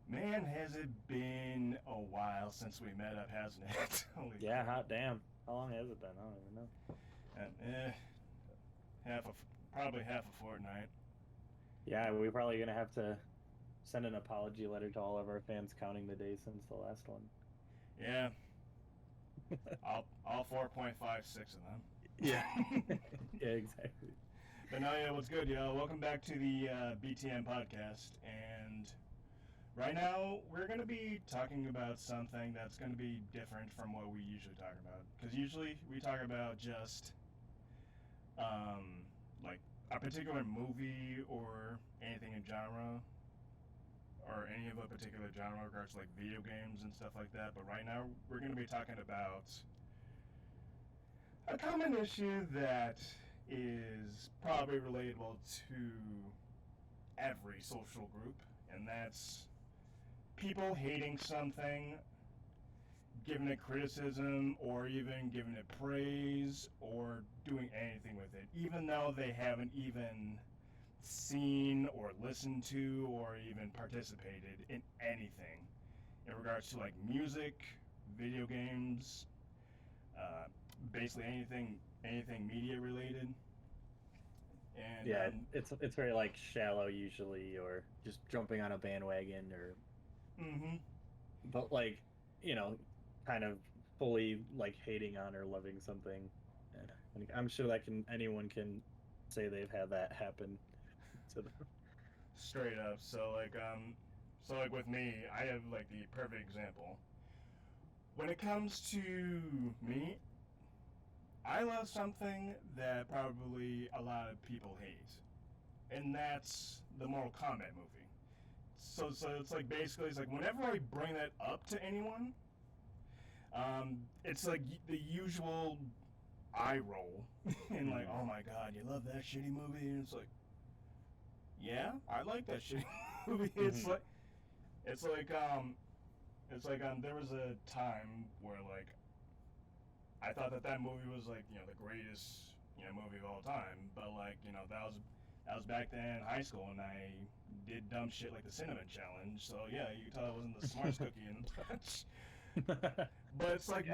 Man, has it been a while since we met up, hasn't it? Holy Yeah, crap. hot damn. How long has it been? I don't even know. And, half a, probably half a fortnight. Yeah, we're probably gonna have to send an apology letter to all of our fans counting the days since the last one. Yeah, all 4.56 of them. Yeah. Yeah, exactly. But no, yeah, what's good, yo? Welcome back to the BTM podcast. And right now, we're going to be talking about something that's going to be different from what we usually talk about. Because usually we talk about just like a particular movie or anything in genre or any of a particular genre, regards to like video games and stuff like that. But right now, we're going to be talking about a common issue that is probably relatable to every social group, and that's people hating something, giving it criticism, or even giving it praise, or doing anything with it, even though they haven't even seen or listened to or even participated in anything in regards to like music, video games, uh, basically anything media related. And Yeah, it's very like shallow usually, or just jumping on a bandwagon, or mm-hmm. but like you know, kind of fully like hating on or loving something. And I'm sure that can anyone can say they've had that happen to them. Straight up. So like with me, I have like the perfect example. When it comes to me, I love something that probably a lot of people hate, and that's the Mortal Kombat movie. So it's like basically it's like whenever I bring that up to anyone, it's like the usual eye roll and like, Mhm. oh my god, you love that shitty movie, and it's like, yeah, I like that shitty movie. Mhm. It's like there was a time where like I thought that movie was like the greatest movie of all time, but like that was back then in high school, and I did dumb shit like the cinnamon challenge. So yeah, you could tell I wasn't the smartest cookie in the bunch. But Yeah. it's like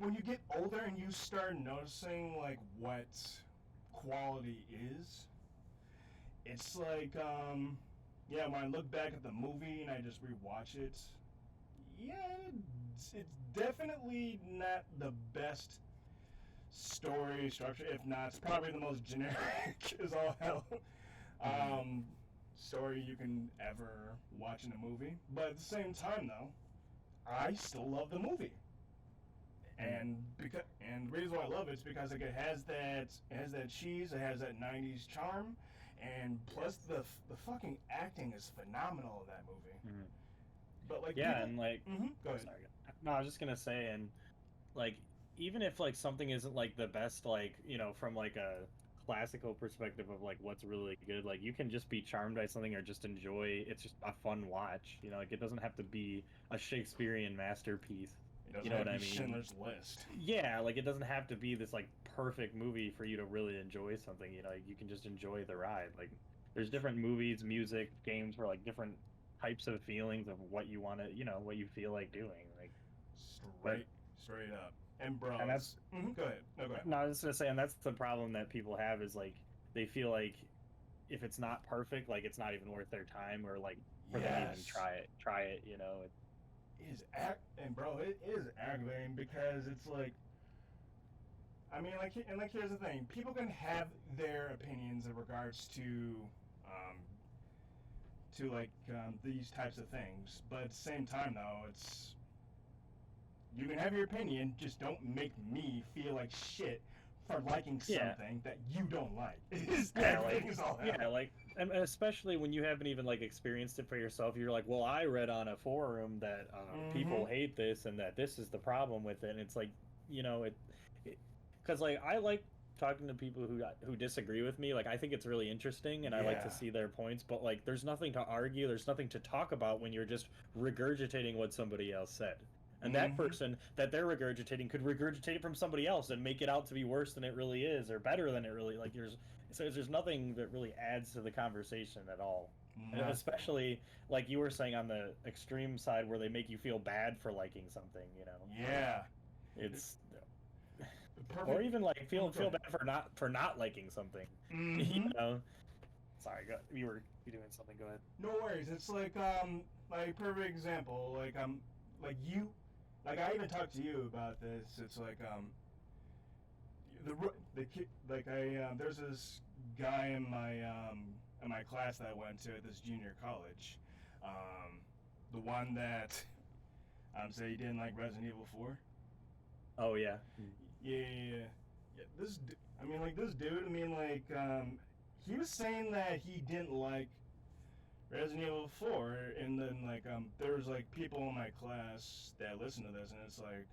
when you get older and you start noticing like what quality is. It's like yeah, when I look back at the movie and I just rewatch it, yeah, it's definitely not the best story structure. If not, it's probably the most generic as all hell Mhm. um, story you can ever watch in a movie. But at the same time, though, I still love the movie. Mhm. And the reason why I love it is because like it has that cheese, it has that '90s charm, and plus the fucking acting is phenomenal in that movie. Mhm. But like Yeah, people, and like, go oh, ahead. sorry. No, I was just gonna say, and like, even if like something isn't like the best, like from like a classical perspective of like what's really good, like you can just be charmed by something or just enjoy. It's just a fun watch. Like it doesn't have to be a Shakespearean masterpiece. It You doesn't know have what to I be mean? Schindler's List. Yeah, like it doesn't have to be this like perfect movie for you to really enjoy something. You can just enjoy the ride. Like there's different movies, music, games for like different types of feelings of what you want to, what you feel like doing. Like, but Straight up. And and bro, that's it's go ahead. No, go ahead. no, I was just gonna say, and that's the problem that people have is like they feel like if it's not perfect, like it's not even worth their time or like for them to even Yes, try it. and bro, it is aggravating because it's like, I mean, like here's the thing: people can have their opinions in regards um, these types of things, but at the same time, though, it's you can have your opinion, just don't make me feel like shit for liking Yeah, something that you don't like. It is yeah, aggravating like as all yeah, hell. like and especially when you haven't even like experienced it for yourself, you're like, well, I read on a forum that people Mm-hmm. hate this and that this is the problem with it. And it's like, it because like I like talking to people who disagree with me. Like I think it's really interesting and I like to Yeah. see their points, but like there's nothing to argue, there's nothing to talk about when you're just regurgitating what somebody else said. And that Mm-hmm. person that they're regurgitating could regurgitate it from somebody else and make it out to be worse than it really is or better than it really like So there's nothing that really adds to the conversation at all. And Nothing. especially like you were saying on the extreme side where they make you feel bad for liking something, you know. Yeah. It's or Perfect. even like Oh, go feel ahead. bad for not liking something. You Mm-hmm. know. Sorry, you doing something. Go ahead. No worries. It's like perfect example. Like you, like I even talked to you about this. It's like the kid, like there's this guy in my class that I went to at this junior college, um, the one that say he didn't like Resident Evil 4. Oh yeah. Yeah, yeah, yeah. Yeah, I mean, like this dude. I mean, like he was saying that he didn't like Resident Evil 4, and then like there was like people in my class that listen to this, and it's like,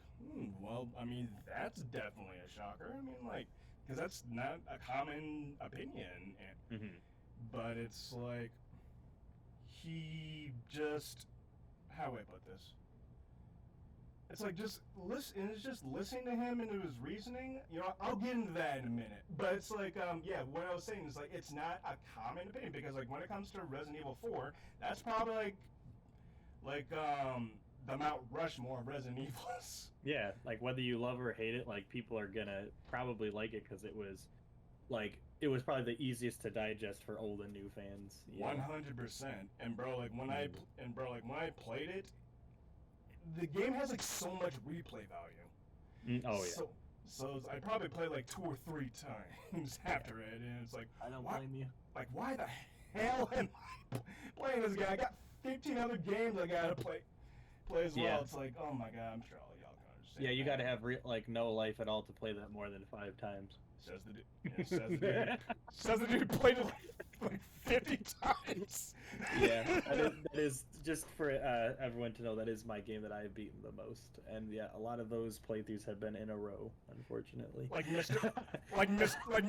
well, I mean, that's definitely a shocker. I mean, like, because that's not a common opinion, Mm-hmm. but it's like he just how do I put this? It's like just listen. It's just listening to him and his reasoning. You know, I'll get into that in a minute. But it's like, yeah, what I was saying is like it's not a common opinion because like when it comes to Resident Evil 4, that's probably like the Mount Rushmore of Resident Evils. Yeah, like whether you love or hate it, like people are gonna probably like it because it was probably the easiest to digest for old and new fans. You know? 100%. And bro, like when I Mm. when I played it, the game has like so much replay value. Oh yeah. So I probably played like 2 or 3 times after it, and it's like, I don't why, blame you. like why the hell am I playing this game? I got 15 other games I gotta play as well. Yeah. It's like, oh my god, I'm sure all y'all can understand. Yeah, you got to that. have like no life at all to play that more than 5 times. Says the dude. Yeah, says the dude played it like 50 times. Yeah, that is just for everyone to know that is my game that I've beaten the most, and yeah, a lot of those playthroughs have been in a row, unfortunately. like Mr. like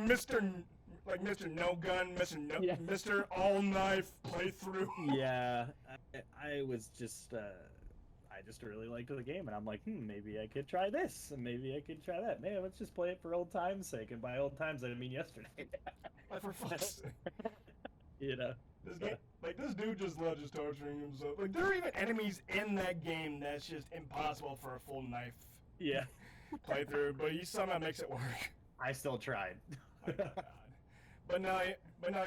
Mr. No Gun, Yeah. Mr. All Knife playthrough. Yeah, I was just I just really liked the game, and I'm like, maybe I could try this, and maybe I could try that. Man, let's just play it for old times' sake, and by old times I mean yesterday. Like for fuck's sake. You know. This game, like this dude just loves just torturing himself. Like there are even enemies in that game that's just impossible for a full knife Yeah, playthrough, but he somehow makes it work. I still tried. My God. But no,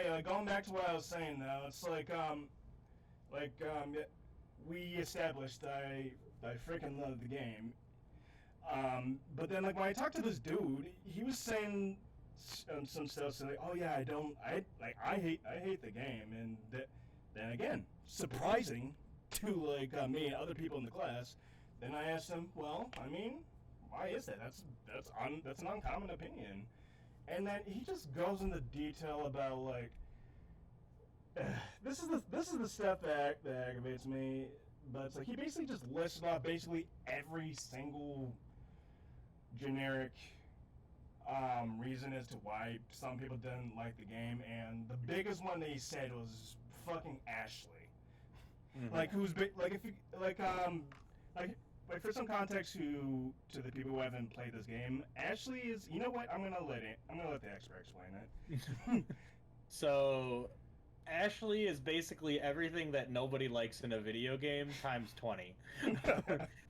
yeah, like, going back to what I was saying though, it's yeah, we established I freaking love the game. But then like when I talked to this dude, he was saying some stuff saying like, oh yeah, I hate the game, and then again, surprising to like me and other people in the class. Then I asked him, well, I mean, why is that? That's an uncommon opinion. And then he just goes into detail about like this is the stuff that aggravates me. But it's like he basically just listed off basically every single generic reason as to why some people didn't like the game, and the biggest one that he said was fucking Ashley. Mhm. Like like if you like for some context to the people who haven't played this game, Ashley is, you know what, I'm gonna let the expert explain it. So, Ashley is basically everything that nobody likes in a video game times 20.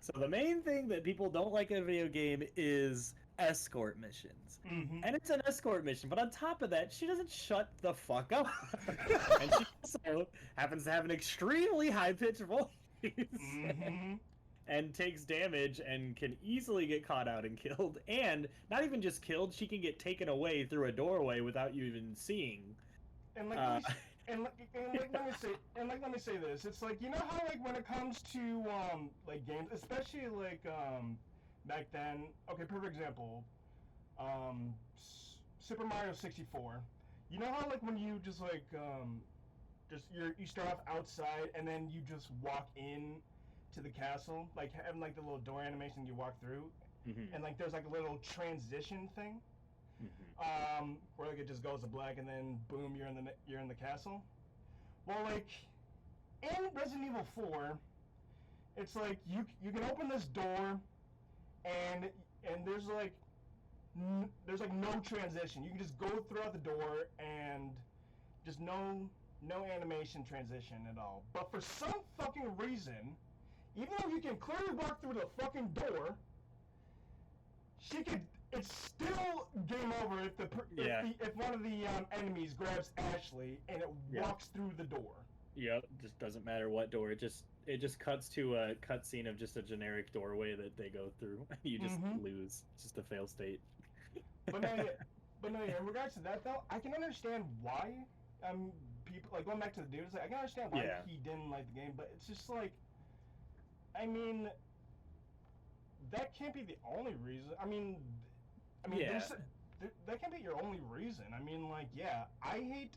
So the main thing that people don't like in a video game is escort missions. Mm-hmm. And it's an escort mission, but on top of that, she doesn't shut the fuck up. And she also happens to have an extremely high-pitched voice. Mm-hmm. And takes damage and can easily get caught out and killed. And not even just killed, she can get taken away through a doorway without you even seeing. And like, let me say this. It's like, you know how like when it comes to like games, especially like back then. Okay, perfect example. Super Mario 64. You know how like when you just like just you start off outside and then you just walk in to the castle, like having like the little door animation you walk through, Mm-hmm. and like there's like a little transition thing. Mm-hmm. Where like it just goes to black and then boom, you're in the castle. Well, like in Resident Evil 4, it's like you can open this door and there's like there's like no transition. You can just go throughout the door and just no animation transition at all. But for some fucking reason, even though you can clearly walk through the fucking door, it's still game over if one of the enemies grabs Ashley and it walks through the door. Yep, just doesn't matter what door. It just cuts to a cutscene of just a generic doorway that they go through. You just lose. It's just a fail state. But no, in regards to that though, I can understand why people like going back to the dudes. Like, I can understand why he didn't like the game, but it's just like, I mean, that can't be the only reason. I mean, that can't be your only reason. I mean, like, yeah, I hate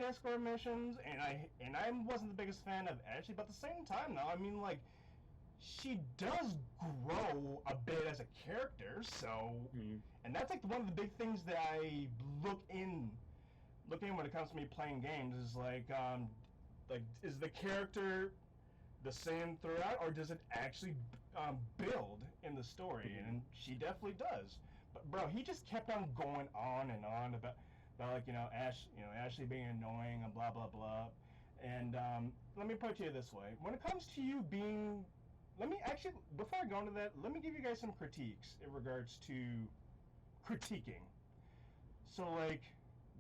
escort missions, and I wasn't the biggest fan of Ashley, but at the same time, though, I mean, like, she does grow a bit as a character, so, and that's like one of the big things that I look in when it comes to me playing games is like is the character the same throughout, or does it actually build in the story? And she definitely does. But bro, he just kept on going on and on about like Ashley being annoying and blah blah blah. And let me put it to you this way: when it comes to you being, before I go into that, let me give you guys some critiques in regards to critiquing. So like,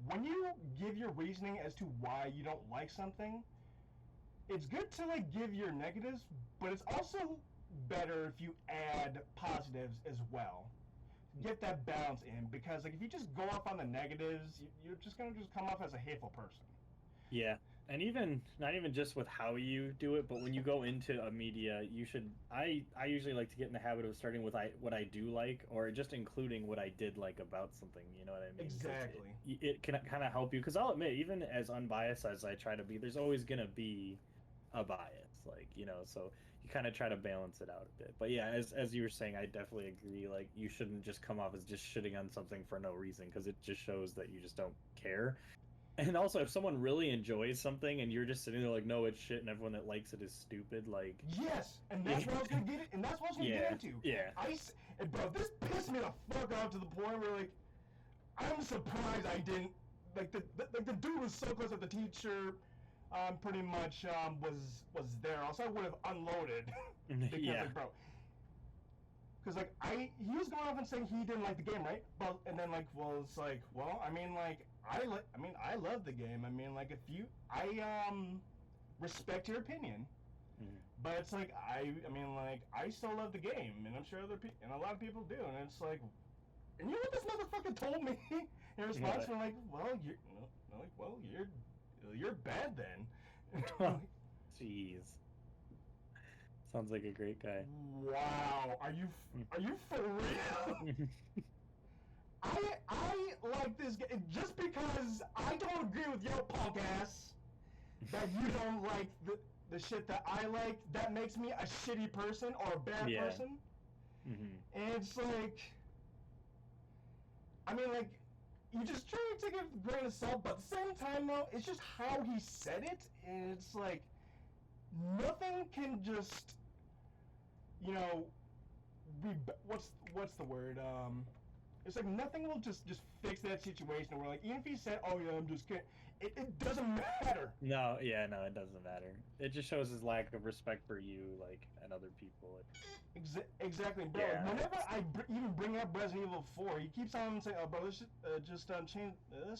when you give your reasoning as to why you don't like something, it's good to like give your negatives, but it's also better if you add positives as well. Get that balance in, because like if you just go off on the negatives, you're just gonna come off as a hateful person. Yeah, and not even just with how you do it, but when you go into a media, you should. I usually like to get in the habit of starting with what I do like, or just including what I did like about something. You know what I mean? Exactly. It can kind of help you, because I'll admit, even as unbiased as I try to be, there's always gonna be a bias, like, so you kind of try to balance it out a bit. But yeah, as you were saying, I definitely agree. Like, you shouldn't just come off as just shitting on something for no reason, because it just shows that you just don't care. And also, if someone really enjoys something and you're just sitting there like, no, it's shit, and everyone that likes it is stupid, like... Yes, and that's what I was gonna get it, and that's what I was gonna get into. Yeah. Bro, this pissed me the fuck off to the point where, like, I'm surprised I didn't... Like, the dude was so close that the teacher pretty much was there. Also, I would have unloaded. Because, like, bro... Because, like, he was going off and saying he didn't like the game, right? But, and then, like, well, it's like, well, I mean, like... I love the game. I mean, like, I respect your opinion, but it's like, I still love the game, and I'm sure and a lot of people do, and it's like, and you know what this motherfucker told me in response? We're like, well, you're bad then. Jeez. Sounds like a great guy. Wow, are you for real? I like this game just because I don't agree with your punk ass that you don't like the shit that I like. That makes me a shitty person or a bad person. And it's like, I mean, like, you just try to take it with a grain of salt, but at the same time, though, it's just how he said it, and it's like, nothing can just, what's the word, it's like nothing will just fix that situation. We're like, even if he said, "Oh yeah, I'm just kidding," it doesn't matter. No, it doesn't matter. It just shows his lack of respect for you, like, and other people. Exactly, bro. Yeah. Whenever I even bring up Resident Evil 4, he keeps on saying, "Oh, bro, let's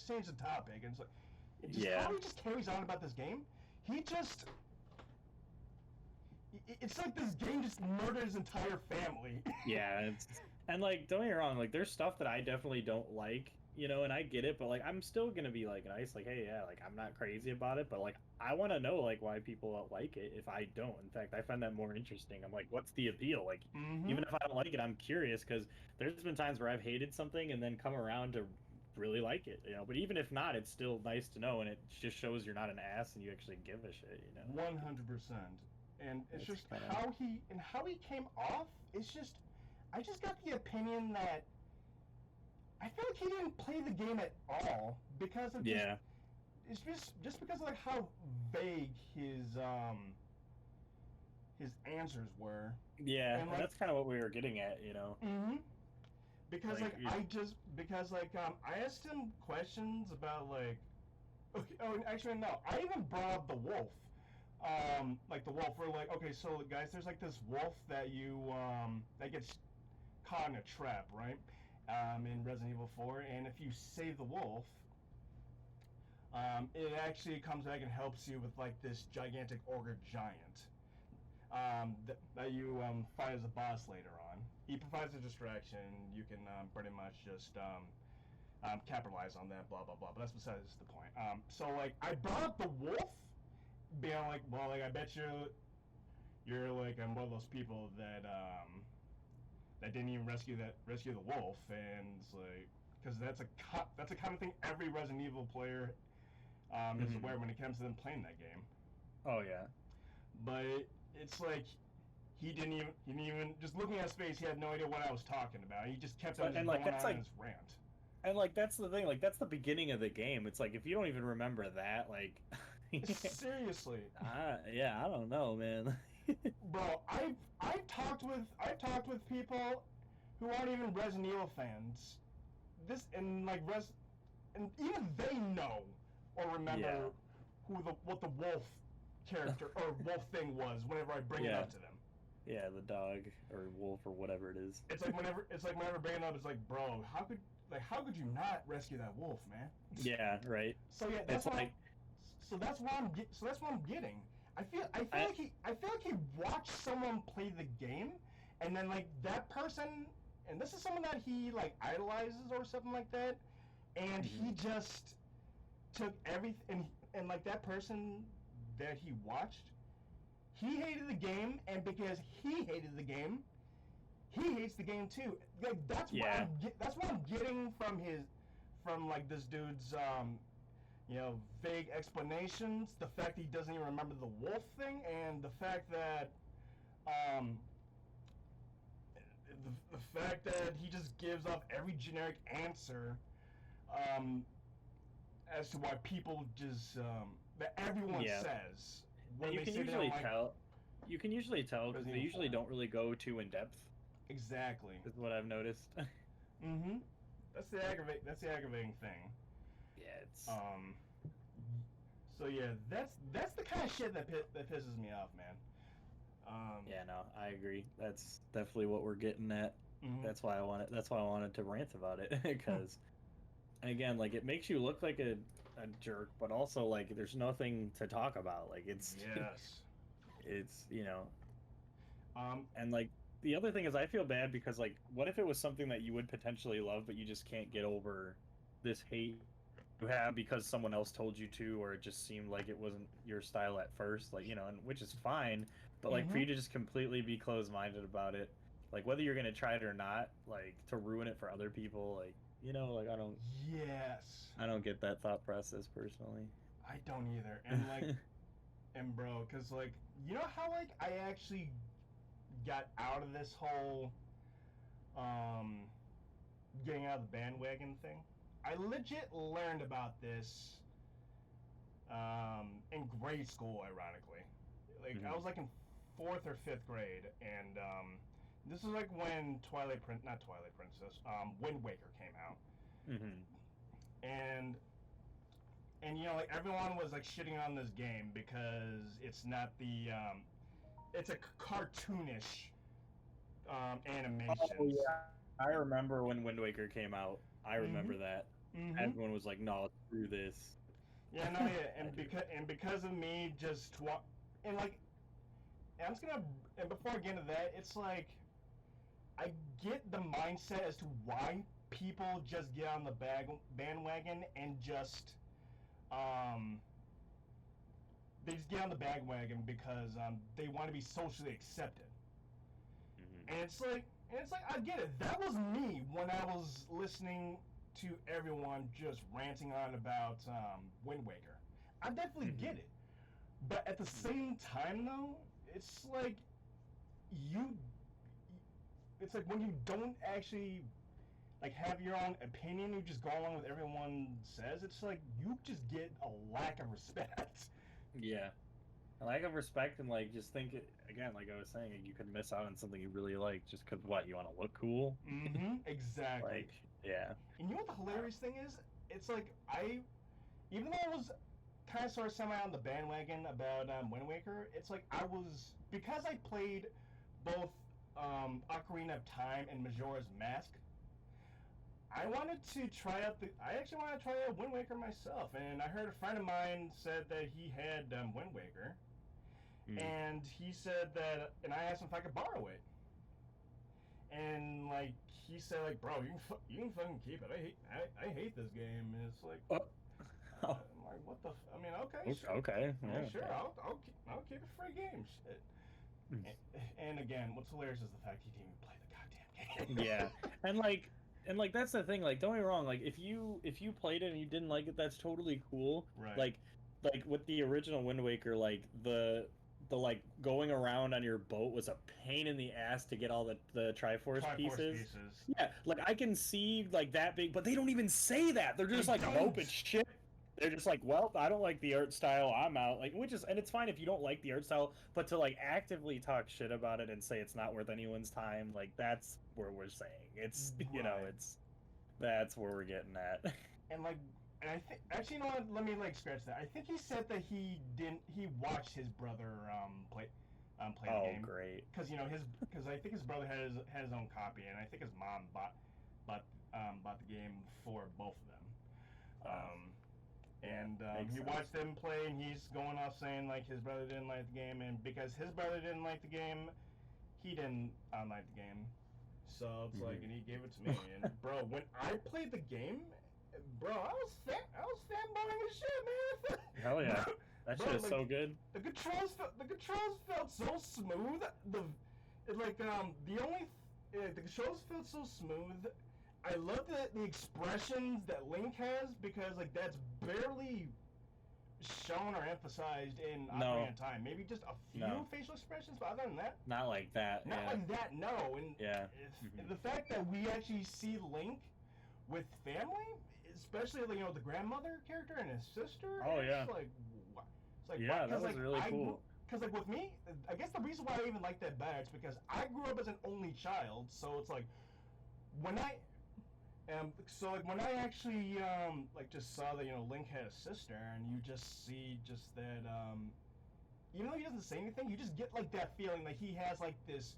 change the topic." And it's like, how he just carries on about this game. It's like this game just murdered his entire family. Yeah, and like, don't get me wrong, like, there's stuff that I definitely don't like, and I get it, but like, I'm still gonna be like nice, like, hey, yeah, like, I'm not crazy about it, but like, I want to know like why people like it if I don't. In fact, I find that more interesting. I'm like, what's the appeal? Like, even if I don't like it, I'm curious, because there's been times where I've hated something and then come around to really like it, but even if not, it's still nice to know, and it just shows you're not an ass and you actually give a shit, 100%. And it's just how he came off. It's just, I just got the opinion that I feel like he didn't play the game at all because of it's just because of like how vague his answers were. Yeah, and like, that's kind of what we were getting at, because Like, I asked him questions about like, okay, oh, actually no, I even brought up the wolf. Like the wolf, we're like, okay, so guys, there's like this wolf that that gets caught in a trap, right? In Resident Evil 4, and if you save the wolf, it actually comes back and helps you with like this gigantic ogre giant that you fight as a boss later on. He provides a distraction. You can pretty much just capitalize on that, blah blah blah. But that's besides the point. So like, I brought up the wolf, being like, well, like I bet you're like one of those people that didn't even rescue the wolf, and it's like, because that's a kind of thing every Resident Evil player is aware when it comes to them playing that game. oh yeah. But it's like he didn't even just looking at his face, he had no idea what I was talking about. He just kept on just And like going that's on like his rant. and like that's the thing, like that's the beginning of the game. It's like if you don't even remember that, like Seriously, yeah, I don't know, man. bro. I've talked with people who aren't even Resident Evil fans. This and like and even they know or remember what the wolf character or wolf thing was whenever I bring it up to them. Yeah, the dog or wolf or whatever it is. It's like whenever I bring it up, it's like, bro, how could you not rescue that wolf, man? Yeah, right. So yeah, that's what I'm getting. I feel like he watched someone play the game, and then like that person, and this is someone that he like idolizes or something like that, and he just took everything, and like that person that he watched, he hated the game, and because he hated the game, he hates the game too. Like that's what I'm getting from like this dude's vague explanations. The fact that he doesn't even remember the wolf thing, and the fact that the fact that he just gives off every generic answer as to why people just that everyone says. When you can usually tell. You can usually tell because they usually don't really go too in depth. Exactly. Is what I've noticed. Mm-hmm. That's the aggravating thing. Yeah, it's. So yeah, that's the kind of shit that pisses me off, man. Yeah, no, I agree. That's definitely what we're getting at. Mm-hmm. That's why I wanted to rant about it because, again, like it makes you look like a jerk, but also like there's nothing to talk about. Like it's it's and like the other thing is I feel bad because like what if it was something that you would potentially love but you just can't get over this hate you have because someone else told you to, or it just seemed like it wasn't your style at first, like and which is fine, but like for you to just completely be closed-minded about it, like whether you're gonna try it or not, like to ruin it for other people, like like I don't get that thought process personally. I don't either, and like and bro, because like how like I actually got out of this whole getting out of the bandwagon thing. I legit learned about this in grade school, ironically. Like I was like in 4th or 5th grade, and this is like when not Twilight Princess, Wind Waker came out. And like everyone was like shitting on this game because it's not the it's a cartoonish animation. Oh yeah, I remember when Wind Waker came out. I remember that. Everyone was like, "No, screw this." Yeah, no, yeah, and because of me just and like, and I'm just gonna, and before I get into that, it's like I get the mindset as to why people just get on the bandwagon and just they just get on the bandwagon because they want to be socially accepted. And it's like I get it. That was me when I was listening to everyone just ranting on about Wind Waker. I definitely get it. But at the same time, though, it's like when you don't actually like have your own opinion, you just go along with everyone says. It's like you just get a lack of respect. Yeah. a lack of respect, and like just think again, like I was saying, you could miss out on something you really like just because what you want to look cool. Exactly. Like, yeah. And you know what the hilarious thing is? It's like even though I was kind of sort of semi on the bandwagon about Wind Waker, it's like I was because I played both Ocarina of Time and Majora's Mask. I wanted to try out I actually wanted to try out Wind Waker myself, and I heard a friend of mine said that he had Wind Waker, and he said that, and I asked him if I could borrow it, and like he said, like, bro, you can fucking keep it. I hate this game. And it's like, Oh. I'm like, what the? I mean, okay, sure. Okay. Yeah, sure. Okay. I'll keep it free game. Shit. And again, what's hilarious is the fact he didn't even play the goddamn game. Yeah, and like that's the thing. Like, don't get me wrong. Like, if you played it and you didn't like it, that's totally cool. Right. Like with the original Wind Waker, like the like going around on your boat was a pain in the ass to get all the Triforce pieces. Yeah, like I can see like that big, but they don't even say that. They're just like, nope, it's shit. They're just like, well, I don't like the art style, I'm out. Like, which is, and it's fine if you don't like the art style, but to like actively talk shit about it and say it's not worth anyone's time, like that's where we're saying it's, you know, it's that's where we're getting at. And like, and I think actually, you know what? Let me like scratch that. I think he said that he watched his brother play the game. Oh, great. Because you know because I think his brother had his own copy, and I think his mom bought the game for both of them. And he watched them play, and he's going off saying like his brother didn't like the game, and because his brother didn't like the game, he didn't like the game. So it's like, and he gave it to me. And bro, when I played the game, bro, I was fanboying as shit, man. Hell yeah, that shit is like, so good. The controls felt so smooth. The controls felt so smooth. I love the expressions that Link has, because like that's barely shown or emphasized in Ocarina of Time. Maybe just a few facial expressions, but other than that, not like that. Not like that. No. And the fact that we actually see Link with family, especially you know the grandmother character and his sister. Oh it's yeah. Like, it's like yeah, that was really cool. Because like with me, I guess the reason why I even like that better is because I grew up as an only child, so it's like when I. So like when I actually like just saw that, you know, Link had a sister, and you just see just that even though he doesn't say anything, you just get like that feeling that he has like this,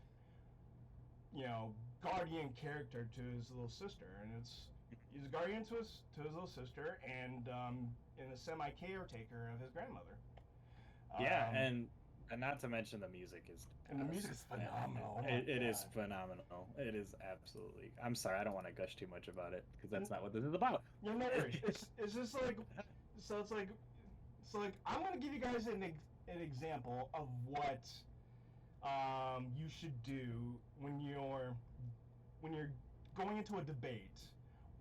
you know, guardian character to his little sister, and he's a guardian to his little sister, and a semi caretaker of his grandmother. Yeah, and not to mention the music is. And the music is phenomenal. It is phenomenal. It is absolutely. I'm sorry, I don't want to gush too much about it because that's not what this is about. Yeah, no worries. It's just like, so it's like, I'm gonna give you guys an example of what you should do when you're going into a debate,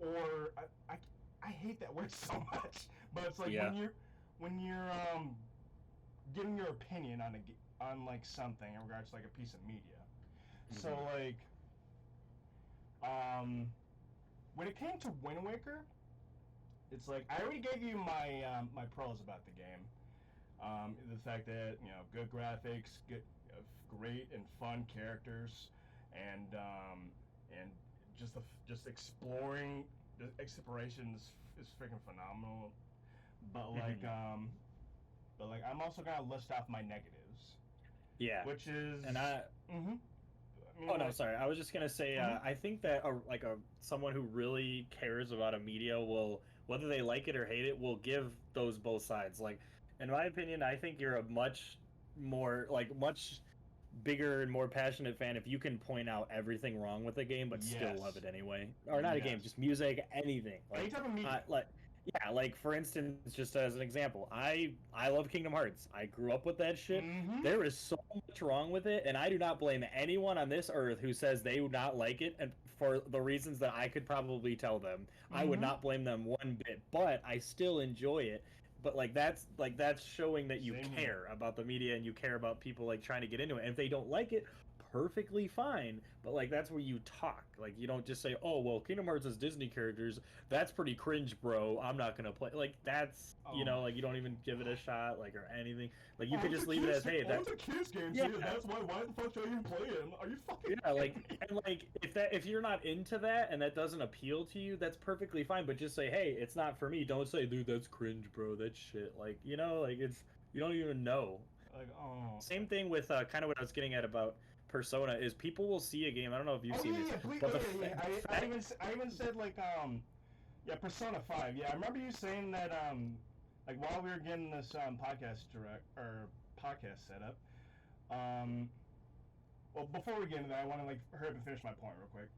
or I hate that word so much, but it's like when you're giving your opinion on like something in regards to like a piece of media. So like when it came to Wind Waker, it's like I already gave you my my pros about the game. The fact that, you know, good graphics, great and fun characters, and just exploring the exploration is freaking phenomenal. But like I'm also gonna list off my negatives. Yeah. Which is Oh no, sorry. I was just gonna say, I think that someone who really cares about a media will, whether they like it or hate it, will give those both sides. Like, in my opinion, I think you're a much bigger and more passionate fan if you can point out everything wrong with the game but still love it anyway. Or not a game, just music, anything. Like, any type of media. Yeah, like for instance, just as an example, I love Kingdom Hearts. I grew up with that shit. There is so much wrong with it, and I do not blame anyone on this earth who says they would not like it, and for the reasons that I could probably tell them. I would not blame them one bit, but I still enjoy it. but like that's showing that you Same care here. about the media and you care about people like trying to get into it. And if they don't like it, perfectly fine. But like that's where you talk. Like you don't just say, "Oh, well, Kingdom Hearts is Disney characters. That's pretty cringe, bro. I'm not gonna play." Like that's Oh my. like you don't even give it a shot, like or anything. Like you Oh, could it's just a leave it kids. as, "Hey, Oh, that." it's a kids game. Yeah, See, that's why. Why the fuck should I even play it? Are you fucking yeah, like kidding me? and like if you're not into that and that doesn't appeal to you, that's perfectly fine. But just say, "Hey, it's not for me." Don't say, "Dude, that's cringe, bro. That's shit." Like like it's you don't even know. Like, oh. Same thing with kind of what I was getting at about Persona is people will see a game. I don't know if you've Oh seen yeah, this, yeah, please, but yeah. the I even said like yeah, Persona 5. Yeah, I remember you saying that like while we were getting this podcast set up. Um, well, before we get into that, I want to like hurry up and finish my point real quick.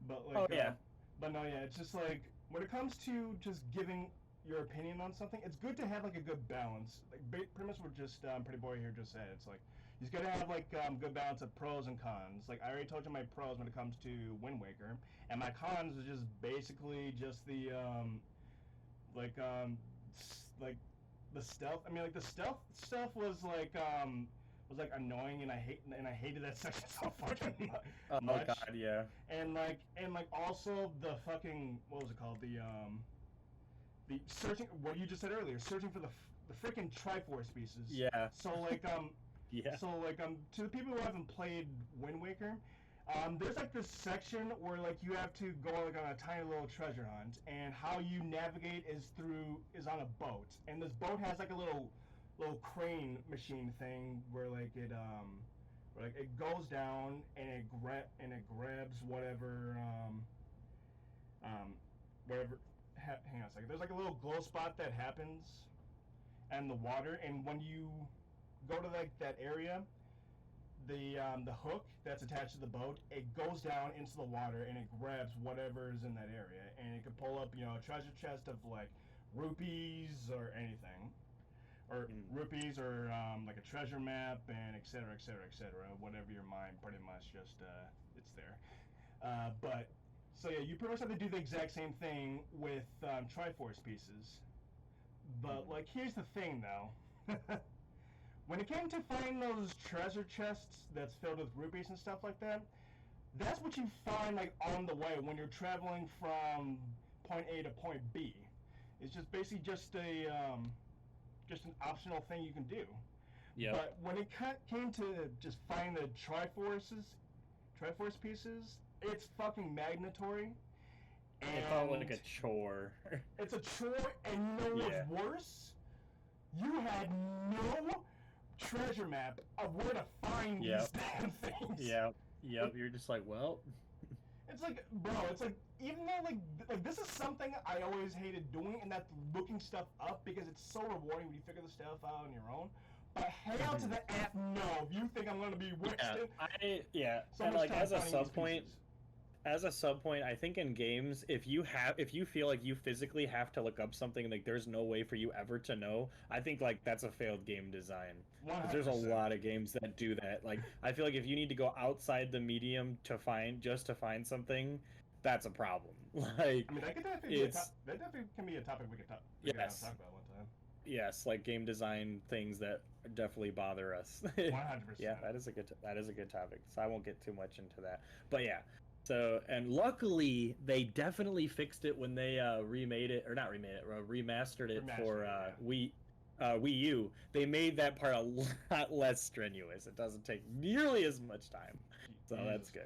But like, oh yeah, but no, yeah, it's just like when it comes to just giving your opinion on something, it's good to have like a good balance. Like pretty much what just Pretty Boy here just said. It's like he's got to have like good balance of pros and cons. Like I already told you my pros when it comes to Wind Waker, and my cons is just basically just the like like the stealth. I mean, like the stealth stuff was like annoying, and I hated that section so fucking oh much. god, yeah, And like also the fucking what was it called, the searching, what you just said earlier, searching for the freaking Triforce pieces. yeah, So like yeah, so like to the people who haven't played Wind Waker, there's like this section where like you have to go like on a tiny little treasure hunt, and how you navigate is on a boat, and this boat has like a little crane machine thing where like it goes down and it grabs whatever. Hang on a second. There's like a little glow spot that happens in the water, and when you go to like that area, the hook that's attached to the boat, it goes down into the water and it grabs whatever's in that area, and it can pull up a treasure chest of like rupees or anything, or rupees or like a treasure map, and etc etc etc, whatever your mind pretty much just it's there. But so yeah, you pretty much have to do the exact same thing with Triforce pieces. But like, here's the thing though. When it came to finding those treasure chests that's filled with rupees and stuff like that, that's what you find like on the way when you're traveling from point A to point B. It's just basically just an optional thing you can do. yeah. But when it came to just finding the Triforce pieces, it's fucking mandatory. And It felt like a chore. it's a chore, and you know Yeah. what's worse? You had no treasure map of where to find these damn things. Yeah, yep. You're just like, well, It's like, bro, it's like, even though like this is something I always hated doing, and that's looking stuff up, because it's so rewarding when you figure the stuff out on your own. But hell to the F no, if you think I'm gonna be wasting so and much like time as a finding sub these point, pieces. I think in games, if you feel like you physically have to look up something, like there's no way for you ever to know, I think like that's a failed game design. 'Cause there's a 100%. lot of games that do that. Like I feel like if you need to go outside the medium to find something, that's a problem. Like I mean, that definitely can be a topic we could talk about one time. yes, like game design things that definitely bother us. 100%. Yeah, that is a good topic. So I won't get too much into that. But yeah. So and luckily they definitely fixed it when they remastered it for Wii U. They made that part a lot less strenuous. It doesn't take nearly as much time. So that's good.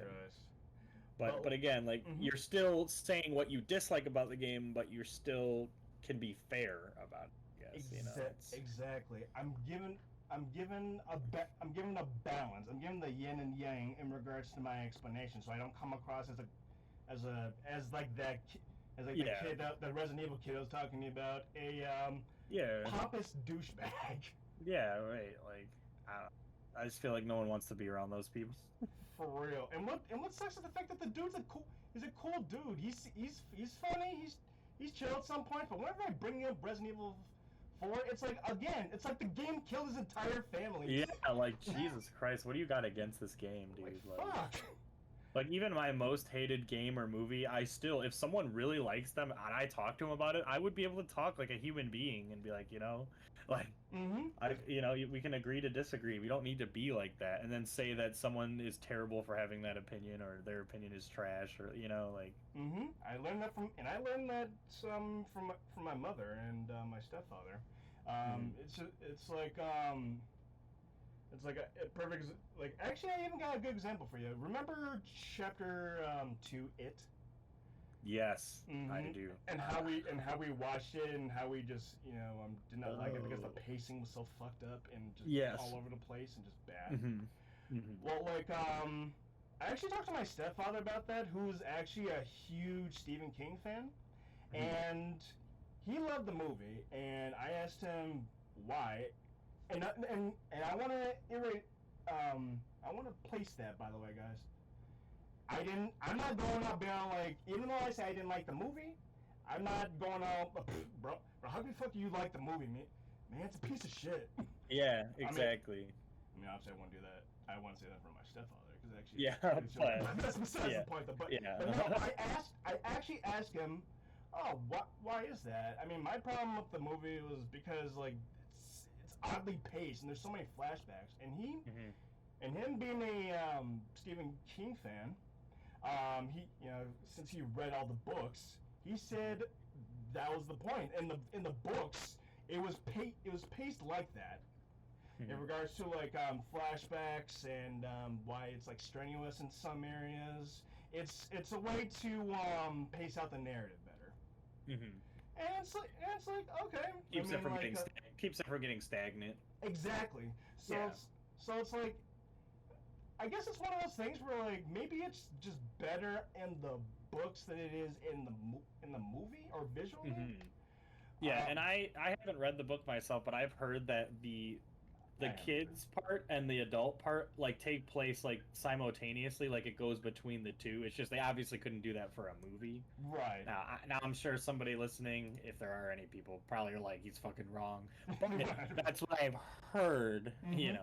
Christ. But again, like you're still saying what you dislike about the game, but you still can be fair about it. I guess, Exactly. I'm given a balance. I'm giving the yin and yang in regards to my explanation, so I don't come across as the kid, that Resident Evil kid I was talking about, a pompous douchebag. Yeah, right. Like I just feel like no one wants to be around those people. For real. And what sucks is the fact that the dude's he's a cool dude. He's funny. He's chill at some point, but whenever I bring up Resident Evil 4, it's like, again, it's like the game killed his entire family. Yeah, like Jesus Christ, what do you got against this game, dude? Like, fuck. Like even my most hated game or movie, I still, if someone really likes them and I talk to them about it, I would be able to talk like a human being and be like, like Mm-hmm. we can agree to disagree. We don't need to be like that and then say that someone is terrible for having that opinion or their opinion is trash or like. Mm-hmm. I learned that from my mother and my stepfather. It's like it's like a perfect like actually I even got a good example for you. Remember chapter 2 It? Yes, I Mm-hmm. do. And how we watched it and how we just did not like it because the Oh. pacing was so fucked up and just Yes. all over the place and just bad. Mm-hmm. Mm-hmm. Well, like I actually talked to my stepfather about that, who's actually a huge Stephen King fan, and he loved the movie. And I asked him why, and I want to I want to place that, by the way, guys. I'm not going out being like, even though I say I didn't like the movie, I'm not going out, bro. How the fuck do you like the movie, man? Man, it's a piece of shit. Yeah, exactly. I mean, obviously, I wouldn't do that. I wouldn't say that for my stepfather because actually, Yeah, that's besides yeah, the point. Though. But, yeah. but no, I actually asked him, oh, why is that? I mean, my problem with the movie was because like it's oddly paced and there's so many flashbacks, and him being a Stephen King fan, he since he read all the books, he said that was the point. In the books, it was paced like that. In regards to like flashbacks and why it's like strenuous in some areas, it's a way to pace out the narrative better. And it's like okay, Keeps it from like, keeps it from getting stagnant. exactly. So Yeah. it's like I guess it's one of those things where like maybe it's just better in the books than it is in the movie or visually. Yeah, and I haven't read the book myself, but I've heard that the kids part and the adult part like take place like simultaneously, like it goes between the two. It's just they obviously couldn't do that for a movie. Right. Now I'm sure somebody listening, if there are any people, probably are like, he's fucking wrong. But that's what I've heard,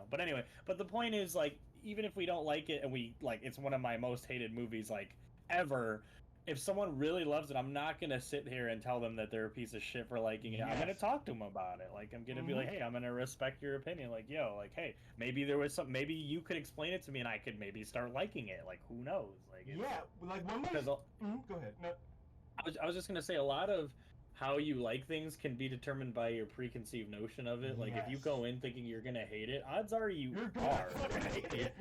But anyway, but the point is like, even if we don't like it and we like, it's one of my most hated movies like ever. If someone really loves it, I'm not gonna sit here and tell them that they're a piece of shit for liking it. Yes. I'm gonna talk to them about it. Like I'm gonna be like, hey, I'm gonna respect your opinion. Like, yo, like, hey, maybe there was some, maybe you could explain it to me, and I could maybe start liking it. Like, who knows? Like, like when we go ahead. No. I was just gonna say a lot of how you like things can be determined by your preconceived notion of it. Like if you go in thinking you're gonna hate it, odds are you're gonna hate it.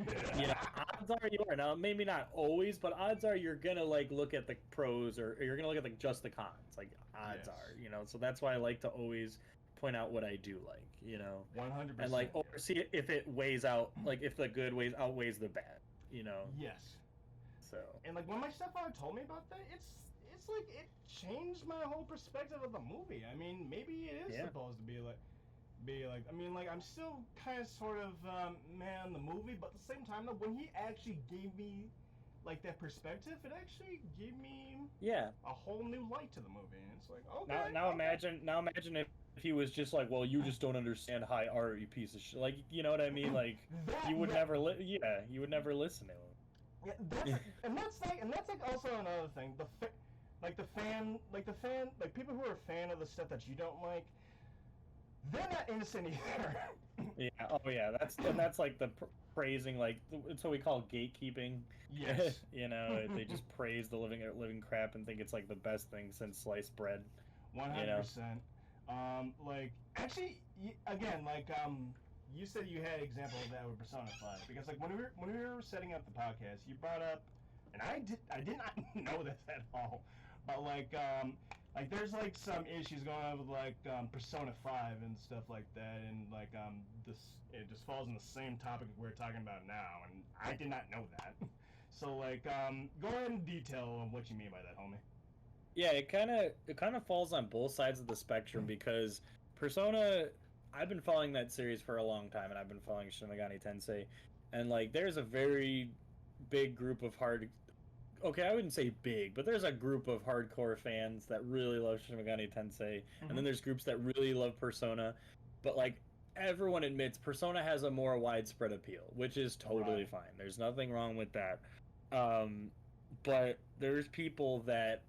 Odds are you are. Now maybe not always, but odds are you're gonna like look at the pros or you're gonna look at just the cons. Like odds are, So that's why I like to always point out what I do like, 100%. and like see if it weighs out, like if the good outweighs the bad, Yes. So. And like when my stepfather told me about that, it's like it changed my whole perspective of the movie. I mean, maybe it is supposed to be like I mean, like I'm still kind of sort of man the movie, but at the same time though, when he actually gave me like that perspective, it actually gave me a whole new light to the movie. And it's like okay. Now imagine if he was just like, well, you just don't understand high art, you piece of shit. Like, you know what I mean? Like you would never you would never listen to him. Yeah, that's like also another thing. Like people who are a fan of the stuff that you don't like, they're not innocent either. Yeah. Oh yeah. That's like the praising. Like it's what we call gatekeeping. Yes. They just praise the living crap and think it's like the best thing since sliced bread. 100%. Like actually, again, like you said you had an example of that with Persona 5 because like when we were setting up the podcast, you brought up, and I did not know this at all, but like there's like some issues going on with like Persona 5 and stuff like that, and like it just falls in the same topic we're talking about now, and I did not know that. So like go ahead and detail on what you mean by that, homie. Yeah, it kind of falls on both sides of the spectrum because Persona, I've been following that series for a long time, and I've been following Shin Megami Tensei, and like there's a very big group of I wouldn't say big, but there's a group of hardcore fans that really love Shin Megami Tensei, and then there's groups that really love Persona, but like everyone admits Persona has a more widespread appeal, which is totally fine. There's nothing wrong with that. Um, but there's people that,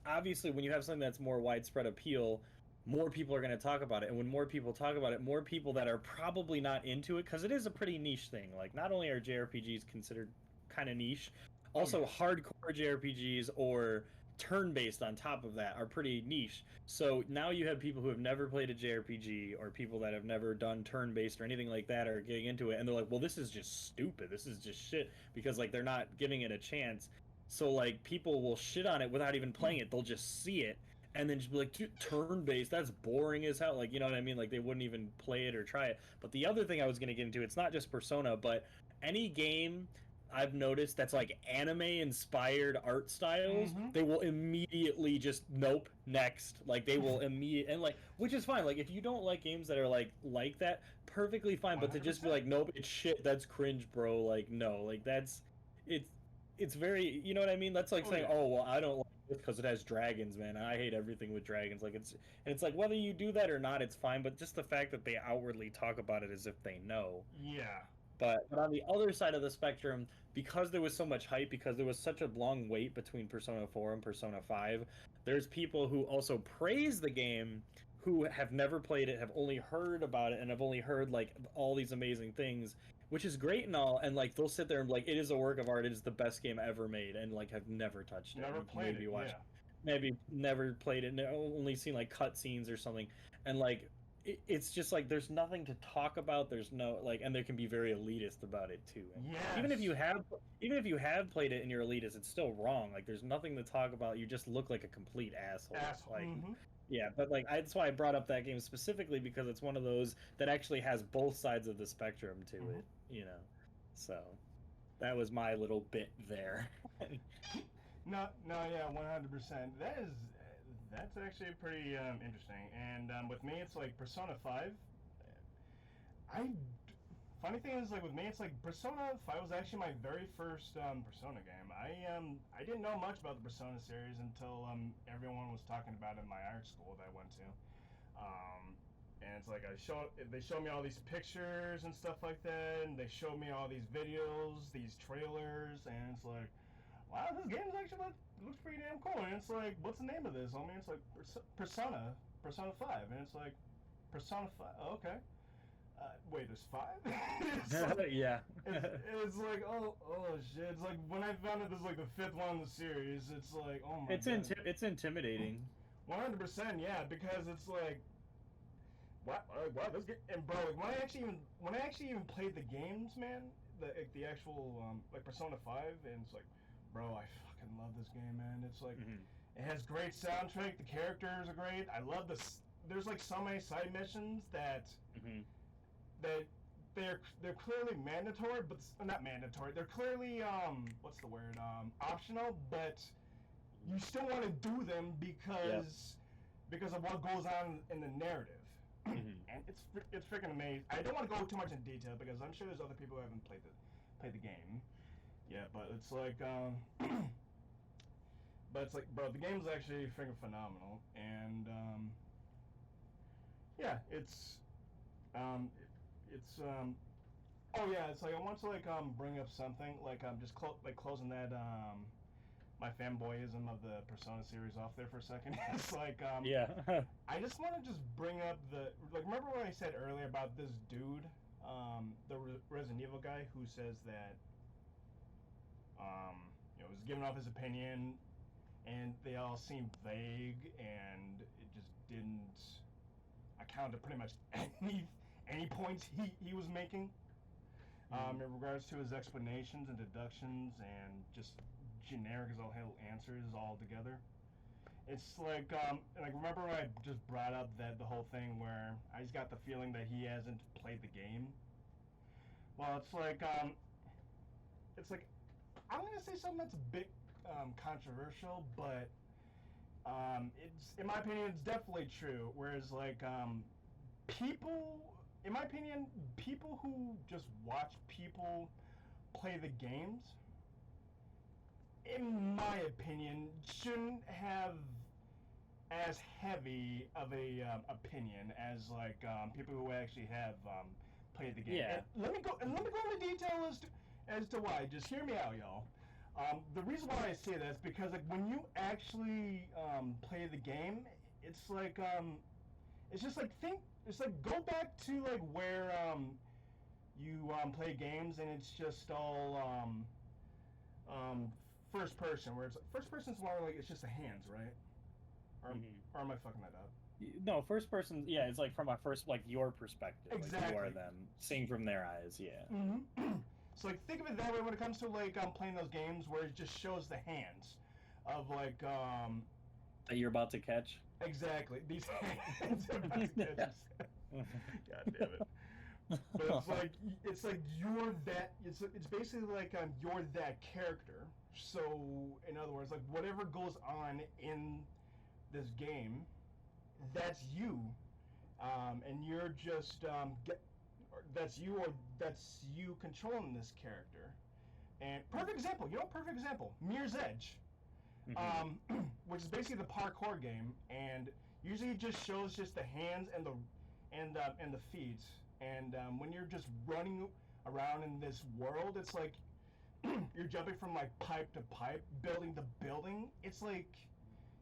obviously when you have something that's more widespread appeal, more people are going to talk about it. And when more people talk about it, more people that are probably not into it, because it is a pretty niche thing. Like, not only are JRPGs considered kind of niche, Oh also yeah. hardcore JRPGs or turn-based on top of that are pretty niche. So now you have people who have never played a JRPG or people that have never done turn-based or anything like that are getting into it, and they're like, well, this is just stupid. This is just shit, because like they're not giving it a chance. So like people will shit on it without even playing it. They'll just see it and then just be like, turn based, that's boring as hell. Like, you know what I mean? Like they wouldn't even play it or try it. But the other thing I was gonna get into, it's not just Persona, but any game I've noticed that's like anime inspired art styles, Mm-hmm. they will immediately just nope, next. Like they will immediate, and like, which is fine. Like if you don't like games that are like that, perfectly fine. But to just be 100%. like, nope, it's shit, that's cringe, bro. Like no, like it's it's very, you know what I mean? That's like Oh saying, yeah. oh well, I don't like this because it has dragons, man. I hate everything with dragons. Like it's like whether you do that or not, it's fine. But just the fact that they outwardly talk about it as if they know. Yeah. But on the other side of the spectrum, because there was so much hype, because there was such a long wait between Persona 4 and Persona 5, there's people who also praise the game who have never played it, have only heard about it, and have only heard like all these amazing things, which is great and all. And like they'll sit there and be like, it is a work of art, it is the best game ever made, and like have never touched it, Never and played maybe it. watched, Yeah. maybe never played it, only seen like cutscenes or something, and like it's just like there's nothing to talk about. There's no like, and they can be very elitist about it too. And even if Yes. you have, even if you have played it and you're elitist, it's still wrong. Like there's nothing to talk about. You just look like a complete asshole. Asshole. Like Mm-hmm. yeah, but like that's why I brought up that game specifically, because it's one of those that actually has both sides of the spectrum to Mm-hmm. it. So that was my little bit there. No, no, yeah, 100%. That's actually pretty interesting. And with me, it's like Persona 5. I funny thing is, like with me, it's like Persona 5 was actually my very first Persona game. I didn't know much about the Persona series until everyone was talking about it in my art school that I went to. And it's like they showed me all these pictures and stuff like that, and they showed me all these videos, these trailers, and it's like, wow, this game actually looks pretty damn cool. And it's like, what's the name of this? I mean, it's like Persona 5, and it's like Persona 5. Oh, okay. Wait, there's 5? it's like, Yeah. it's like, oh shit. It's like when I found out this is like the 5th one in the series. It's like, oh my god. It's intimidating. 100%, yeah, because it's like, wow, this game, and bro, like when I actually even played the games, man, the actual like Persona 5, and it's like, bro, I fucking love this game, man. It's like, Mm-hmm. it has great soundtrack, the characters are great. I love this. There's like so many side missions that Mm-hmm. that they're clearly mandatory, but not mandatory. They're clearly what's the word, optional, but you still want to do them because of what goes on in the narrative. Mm-hmm. And it's freaking amazing. I don't want to go too much in detail because I'm sure there's other people who haven't played the game. Yeah, but it's like but it's like, bro, the game's actually freaking phenomenal, and yeah, it's oh yeah, it's like I want to like bring up something like just closing that my fanboyism of the Persona series off there for a second. It's like Yeah. I just want to just bring up the like, remember what I said earlier about this dude, the Resident Evil guy who says that was giving off his opinion, and they all seemed vague, and it just didn't account to pretty much any points he was making. In regards to his explanations and deductions and just generic as all hell answers all together. It's like remember when I just brought up that the whole thing where I just got the feeling that he hasn't played the game. Well, it's like I'm gonna say something that's a bit controversial, but it's, in my opinion, it's definitely true. Whereas like people, in my opinion, people who just watch people play the games, in my opinion, shouldn't have as heavy of a opinion as like people who actually have played the game. Yeah. And let me go into detail as to why. Just hear me out, y'all. The reason why I say that is because like when you actually play the game, it's like it's just like think. It's like go back to like where you play games and it's just all first person. Where it's first person's more like it's just the hands, right? Or am I fucking that up? No, first person. Yeah, it's like from a first, like your perspective. Exactly. Like you are them, seeing from their eyes. Yeah. So like think of it that way when it comes to like playing those games where it just shows the hands of like that you're about to catch. Exactly, these hands are about to catch us. God damn it. But it's like you're that. It's basically like you're that character. So in other words, like whatever goes on in this game, that's you, and you're just that's you or that's you controlling this character. And perfect example, perfect example, Mirror's Edge, which is basically the parkour game, and usually it just shows just the hands and the feet, and when you're just running around in this world, it's like you're jumping from like pipe to pipe, building to building. It's like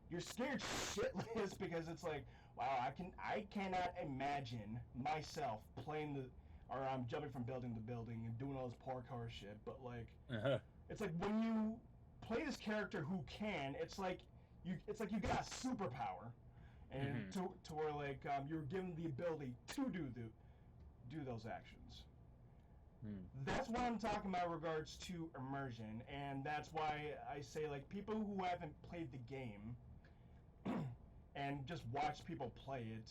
you're scared shitless because it's like, wow, I cannot imagine myself playing or I'm jumping from building to building and doing all this parkour shit. But like, it's like when you play this character who can, it's like you got a superpower, and to where like you're given the ability to do those actions. That's what I'm talking about in regards to immersion, and that's why I say like people who haven't played the game and just watch people play it,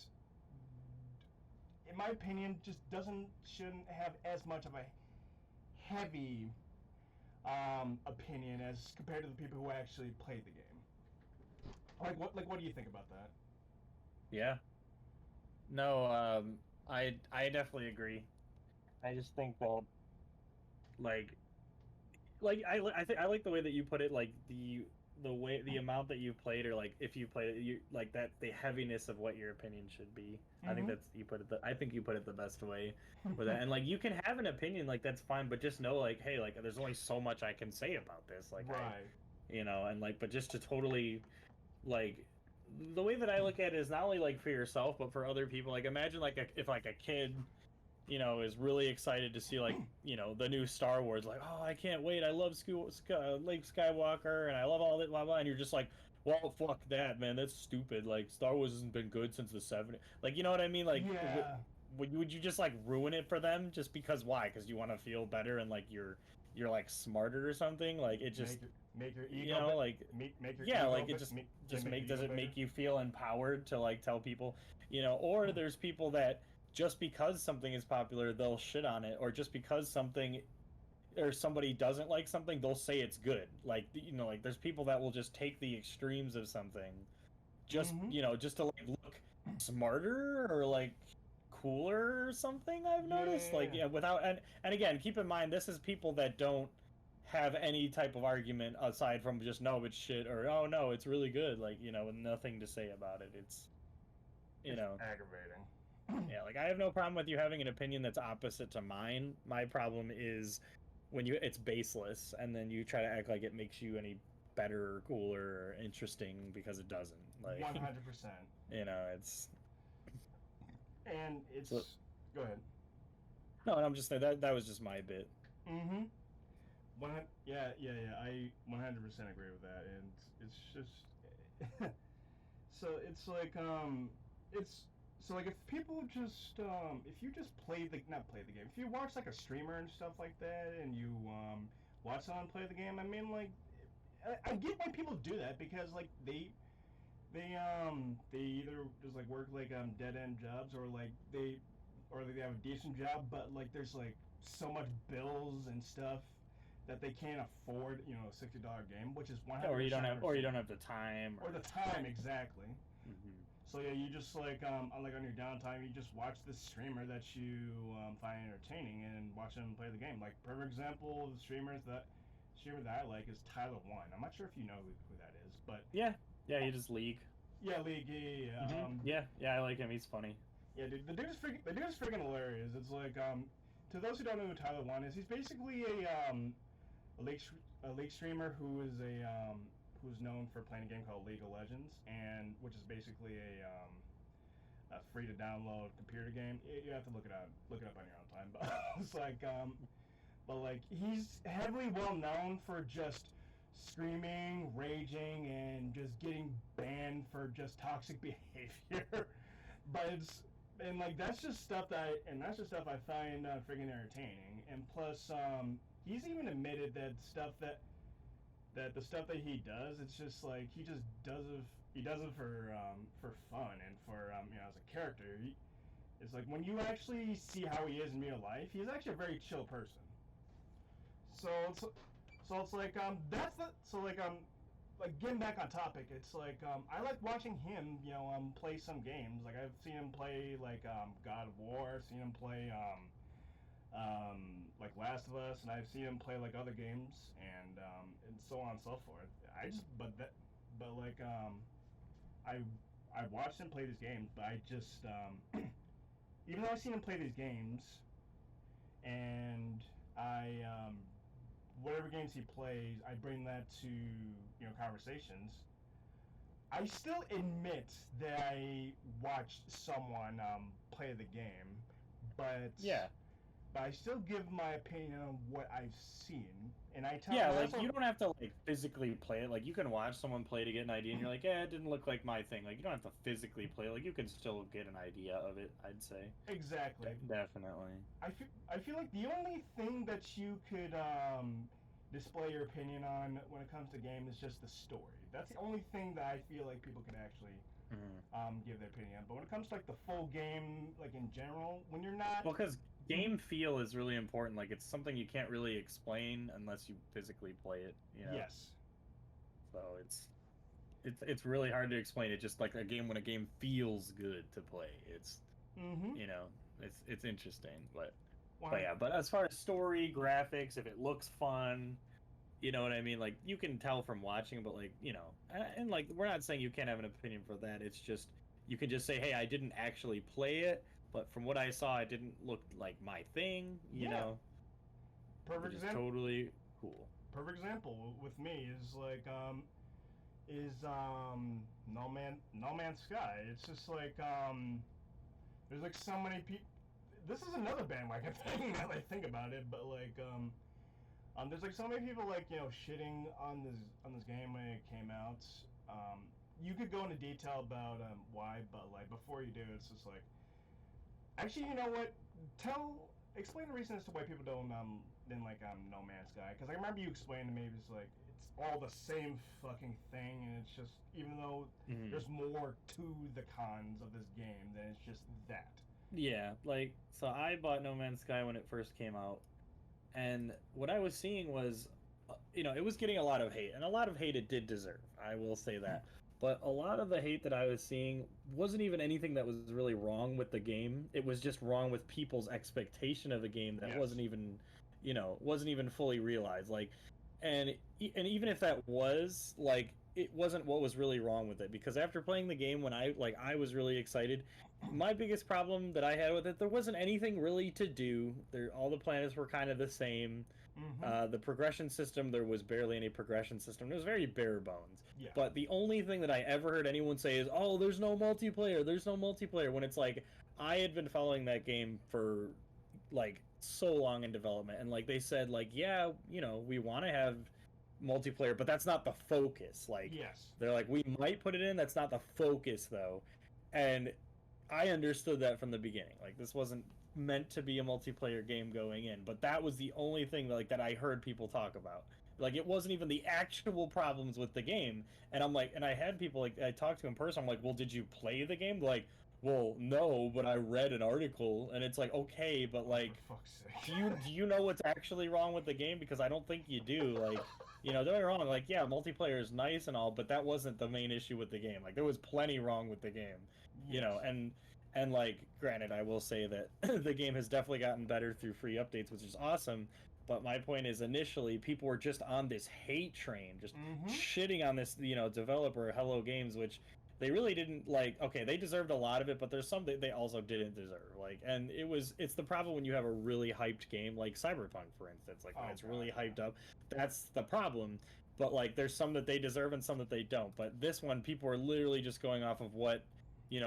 in my opinion, just shouldn't have as much of a heavy opinion as compared to the people who actually played the game. What do you think about that? Yeah. No, I definitely agree. I just think that I think I like the way that you put it, like the amount that you played, or like if you played it, you like that the heaviness of what your opinion should be. I think I think you put it the best way for that. And like you can have an opinion, like that's fine, but just know like, hey, like there's only so much I can say about this, like right. and like, but just to totally like the way that I look at it is not only like for yourself but for other people. Like imagine like if like a kid is really excited to see like the new Star Wars, like, oh, I can't wait, I love Lake Skywalker and I love all that blah blah, and you're just like, well, fuck that, man, that's stupid, like Star Wars hasn't been good since the 70s, like, you know what I mean, like, yeah. would you just like ruin it for them just because? Why? Because you want to feel better and like you're like smarter or something? Like it just make your ego like make your yeah, ego like it just does it make you feel empowered to like tell people, or there's people that just because something is popular they'll shit on it, or just because something or somebody doesn't like something they'll say it's good, like like there's people that will just take the extremes of something just just to like look smarter or like cooler or something. I've noticed like without and again, keep in mind this is people that don't have any type of argument aside from just no it's shit or oh no it's really good, like nothing to say about it. It's aggravating. Yeah, like I have no problem with you having an opinion that's opposite to mine. My problem is when it's baseless and then you try to act like it makes you any better or cooler or interesting because it doesn't. Like 100%. It's so, go ahead. No, and I'm just saying that was just my bit. Yeah. I 100% agree with that, and it's just so it's like So like if people just if you just not play the game, if you watch like a streamer and stuff like that, and you watch someone play the game, I mean like I get why people do that, because like they either just like work like dead end jobs, or like they have a decent job, but like there's like so much bills and stuff that they can't afford a $60 game, which is 100%. Or you don't have the time. Or the time, exactly. So yeah, you just like on your downtime, you just watch this streamer that you find entertaining and watch them play the game. Like perfect example of the streamer that I like is Tyler One. I'm not sure if you know who that is, but yeah, he just League. Yeah, League. Yeah. Yeah, I like him. He's funny. Yeah, dude, the dude is freaking hilarious. It's like to to those who don't know who Tyler One is, he's basically a league streamer who is who's known for playing a game called League of Legends, and which is basically a free to download computer game. You have to look it up on your own time, but it's like but like he's heavily well known for just screaming, raging, and just getting banned for just toxic behavior. But that's just stuff that I find freaking entertaining. And plus, he's even admitted that the stuff that he does, it's just like he does it for fun and for as a character. It's like when you actually see how he is in real life, he's actually a very chill person. So it's like like getting back on topic, it's like I like watching him play some games. Like I've seen him play like God of War, I've seen him play like Last of Us, and I've seen him play like other games and so on and so forth. I watched him play these games, but I just even though I've seen him play these games and I whatever games he plays, I bring that to conversations. I still admit that I watched someone play the game, but Yeah. But I still give my opinion on what I've seen, and I tell. Yeah, like you don't have to like physically play it. Like you can watch someone play to get an idea, and you're like, yeah, it didn't look like my thing. Like you don't have to physically play. Like you can still get an idea of it. I'd say. Exactly. Definitely. I feel like the only thing that you could display your opinion on when it comes to game is just the story. That's the only thing that I feel like people can actually give their opinion on. But when it comes to like the full game, like in general, when you're not because game feel is really important. Like it's something you can't really explain unless you physically play it. Yes. So it's really hard to explain. It just like a game when a game feels good to play. It's it's interesting, but yeah. But as far as story, graphics, if it looks fun, you know what I mean. Like you can tell from watching, but like and like we're not saying you can't have an opinion for that. It's just you can just say, hey, I didn't actually play it. But from what I saw, it didn't look like my thing, you know. Perfect example. Totally cool. Perfect example with me is like No Man's Sky. It's just like there's like so many people. This is another bandwagon thing now that I think about it, but like there's like so many people like shitting on this game when it came out. You could go into detail about why, but like before you do, it's just like. Actually, you know what? Explain the reason as to why people didn't like No Man's Sky. Because I remember you explained to me it's like it's all the same fucking thing, and it's just even though there's more to the cons of this game than it's just that. Yeah, like so I bought No Man's Sky when it first came out, and what I was seeing was, it was getting a lot of hate, and a lot of hate it did deserve. I will say that. But a lot of the hate that I was seeing wasn't even anything that was really wrong with the game. It was just wrong with people's expectation of the game that wasn't even fully realized. Like, and even if that was, like, it wasn't what was really wrong with it. Because after playing the game when I was really excited, my biggest problem that I had with it, there wasn't anything really to do. All the planets were kind of the same. The progression system, there was barely any progression system. It was very bare bones. Yeah. But the only thing that I ever heard anyone say is, oh, there's no multiplayer, when it's like, I had been following that game for, like, so long in development, and, like, they said, like, yeah, we want to have multiplayer, but that's not the focus. Like, yes. They're like, we might put it in, that's not the focus, though. And I understood that from the beginning. Like, this wasn't meant to be a multiplayer game going in, but that was the only thing that I heard people talk about. Like, it wasn't even the actual problems with the game. And I'm like, and I had people, like, I talked to in person, I'm like, well, did you play the game? They're like, well, no, but I read an article. And it's like, okay, but like, for fuck's sake. do you know what's actually wrong with the game? Because I don't think you do. Like, don't get me wrong, like, yeah, multiplayer is nice and all, but that wasn't the main issue with the game. Like, there was plenty wrong with the game. Yes. And like, granted, I will say that the game has definitely gotten better through free updates, which is awesome. But my point is, initially, people were just on this hate train, just shitting on this, developer, Hello Games, which they really didn't like. Okay, they deserved a lot of it, but there's some that they also didn't deserve. Like, and it's the problem when you have a really hyped game like Cyberpunk, for instance. Like when Oh it's god, really yeah. hyped up, that's the problem. But like, there's some that they deserve and some that they don't. But this one, people are literally just going off of what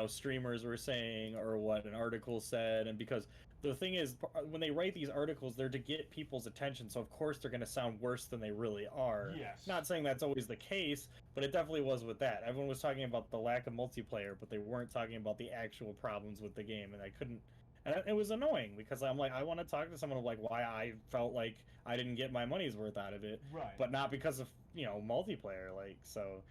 streamers were saying or what an article said, and because the thing is, when they write these articles, they're to get people's attention, so of course they're going to sound worse than they really are. Yes. Not saying that's always the case, but it definitely was with that. Everyone was talking about the lack of multiplayer, but they weren't talking about the actual problems with the game, and I couldn't. And it was annoying because I'm like, I want to talk to someone of like why I felt like I didn't get my money's worth out of it, Right. but not because of multiplayer. Like, so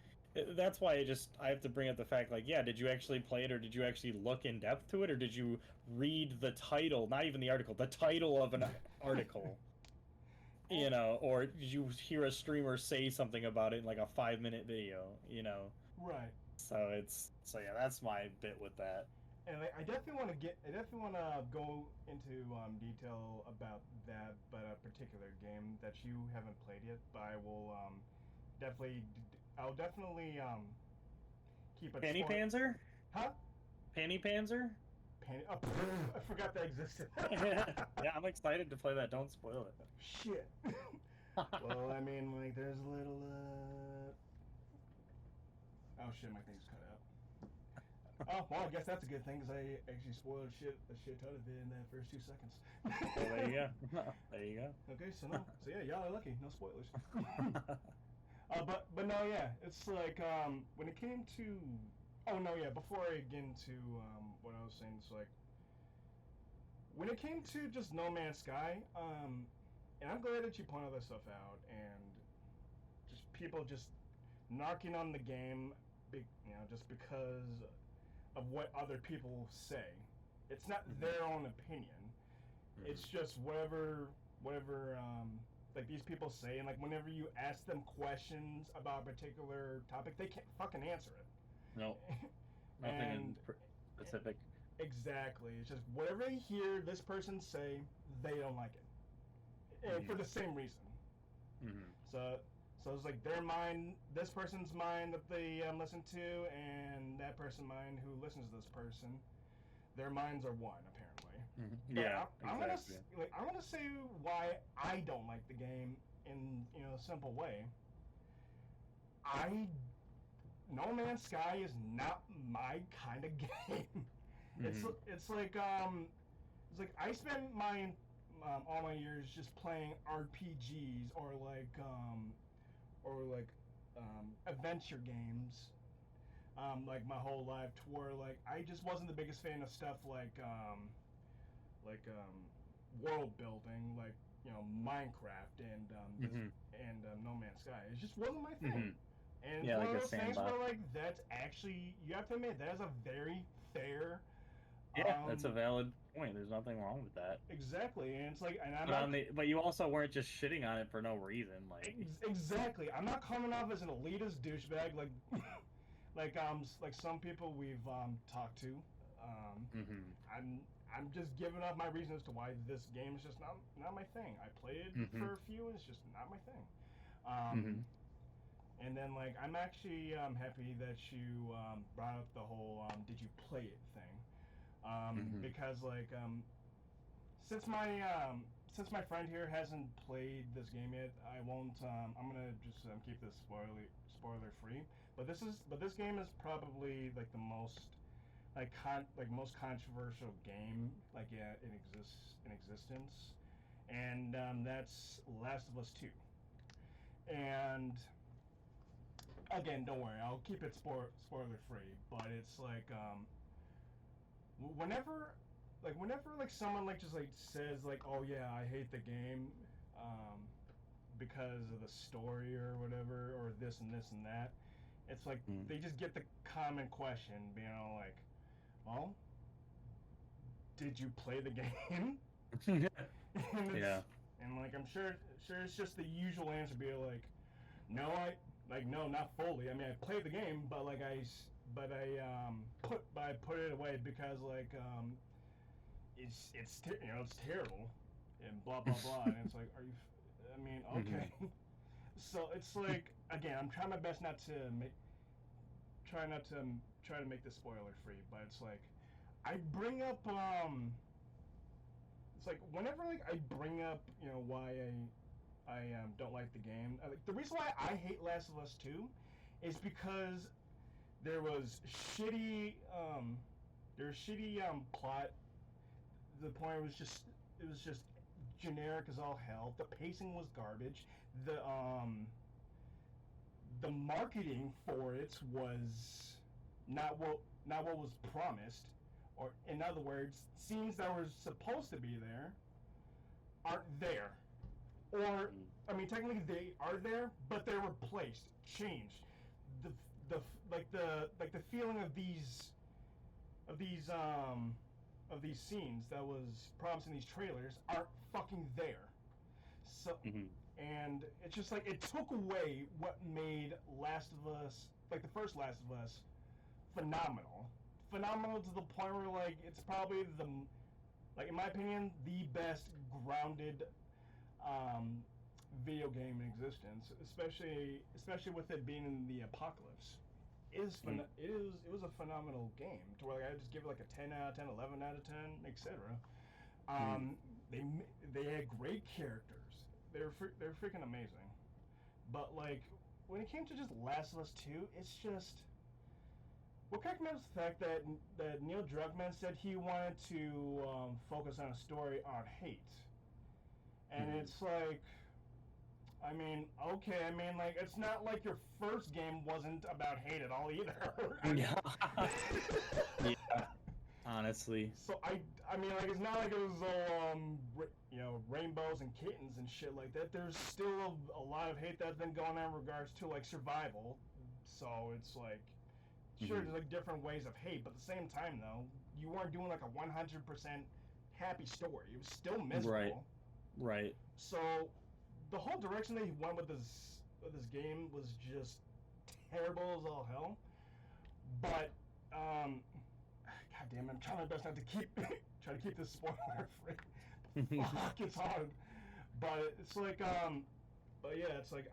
that's why I have to bring up the fact, like, yeah, did you actually play it, or did you actually look in depth to it, or did you read the title, not even the article, the title of an article, or did you hear a streamer say something about it in like a 5-minute video. Right. So yeah, that's my bit with that. And I definitely want to go into detail about that, but a particular game that you haven't played yet. But I will definitely, I'll definitely keep it. Panty Panzer? Huh? Panty Panzer? Oh, I forgot that existed. Yeah, I'm excited to play that. Don't spoil it. Shit. Well, I mean, like, there's a little. Oh shit, my thing's cut out. Oh well, I guess that's a good thing because I actually spoiled a shit ton of it in that first 2 seconds. Well, there you go. There you go. Okay, so yeah, y'all are lucky. No spoilers. But no, yeah, it's like when it came to. Oh no, yeah. Before I get into what I was saying, it's like when it came to just No Man's Sky, and I'm glad that you pointed this stuff out, and just people just narking on the game, just because of what other people say. It's not their own opinion. Mm-hmm. It's just whatever like these people say, and like whenever you ask them questions about a particular topic, they can't fucking answer it. No, nothing specific. Exactly. It's just whatever they hear this person say, they don't like it, and for the same reason. Mm-hmm. So it's like their mind, this person's mind that they listen to, and that person's mind who listens to this person. Their minds are one, apparently. Mm-hmm. Yeah, exactly. I want to say why I don't like the game in a simple way. No Man's Sky is not my kind of game. Mm-hmm. It's like I spent my all my years just playing RPGs or adventure games, like my whole life, to where like I just wasn't the biggest fan of stuff like world building, like Minecraft and No Man's Sky. It just wasn't my thing. Mm-hmm. And yeah, it's one like of those things where like that's actually, you have to admit, that is a very fair. Yeah, that's a valid point. There's nothing wrong with that. Exactly, and it's like, and but you also weren't just shitting on it for no reason, like. Exactly, I'm not coming off as an elitist douchebag, like, like some people we've talked to. I'm just giving up my reasons as to why this game is just not my thing. I played it for a few, and it's just not my thing. And then, like, I'm actually happy that you brought up the whole did you play it thing. Because, like, since my friend here hasn't played this game yet, I won't, I'm going to just keep this spoiler free. But this game is probably, like, the most, most controversial game, like, yeah, in existence. And that's Last of Us 2. And again, don't worry, I'll keep it spoiler free, but it's like whenever someone just says like, oh yeah, I hate the game because of the story or whatever, or this and this and that, it's like they just get the common question, like, well, did you play the game? Yeah. And like I'm sure it's just the usual answer, be like, no, no, not fully. I mean, I played the game, but I put it away because it's terrible and blah blah blah. And it's like, okay. So it's like, again, I'm trying my best not to try to make this spoiler free, but it's like I bring up it's like whenever like I bring up why I don't like the game. Like the reason why I hate Last of Us 2 is because there was shitty plot. The point was just it was just generic as all hell. The pacing was garbage. The marketing for it was not what was promised, or in other words, scenes that were supposed to be there aren't there. Or I mean, technically they are there, but they're replaced, changed. The the feeling of these scenes that was promised in these trailers aren't fucking there. So and it's just like it took away what made Last of Us, like the first Last of Us, phenomenal to the point where like it's probably in my opinion, the best grounded video game in existence, especially with it being in the apocalypse. It was a phenomenal game to where like, I just give it like a 10 out of 10, 11 out of 10, etc. They had great characters. They're freaking amazing. But like when it came to just Last of Us 2, it's just what cracked me up is the fact that Neil Druckmann said he wanted to focus on a story on hate, and it's like, I mean, okay, I mean, like, it's not like your first game wasn't about hate at all either. Yeah, honestly. So I mean, like, it's not like it was all rainbows and kittens and shit like that. There's still a lot of hate that's been going on in regards to like survival. So it's like, sure, there's like different ways of hate, but at the same time, though, you weren't doing like a 100% happy story. It was still miserable. Right. So the whole direction that he went with this game was just terrible as all hell. But god damn it, I'm trying my best not to keep this spoiler free. Fuck, it's hard. But it's like but yeah, it's like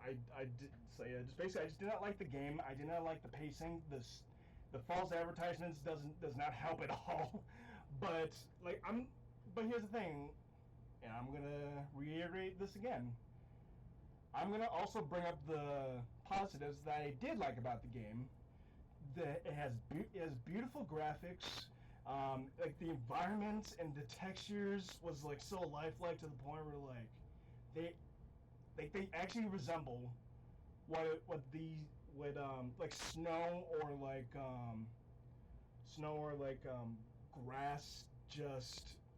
just basically I just did not like the game. I did not like the pacing. The false advertisements does not help at all. But here's the thing, and I'm gonna reiterate this again. I'm gonna also bring up the positives that I did like about the game. It has beautiful graphics. Like the environments and the textures was like so lifelike to the point where like they actually resemble what like snow or grass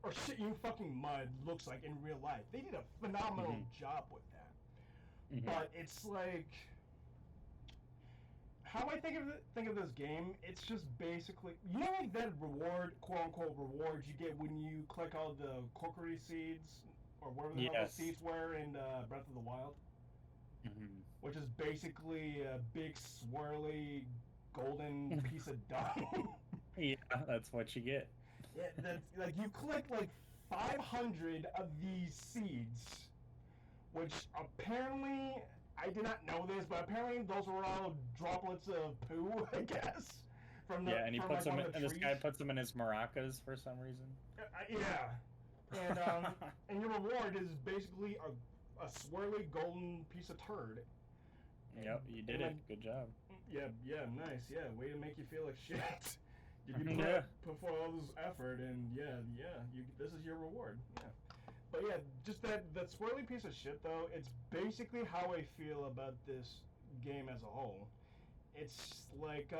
or shit, even fucking mud looks like in real life. They did a phenomenal job with that. But it's like, how I think of this game, it's just basically, like that reward, quote unquote reward you get when you click all the kokorī seeds or whatever the hell those seeds were in Breath of the Wild, which is basically a big swirly golden piece of dung. Yeah, that's what you get. Yeah, like you click like 500 of these seeds, which apparently, I did not know this, but apparently those were all droplets of poo, I guess. And he puts them and this guy puts them in his maracas for some reason. Yeah, and your reward is basically a swirly golden piece of turd. Yep, you did it. Good job. Yeah, nice. Yeah, way to make you feel like shit. You put forth all this effort, and this is your reward. Yeah. But yeah, just that swirly piece of shit, though, it's basically how I feel about this game as a whole. It's like,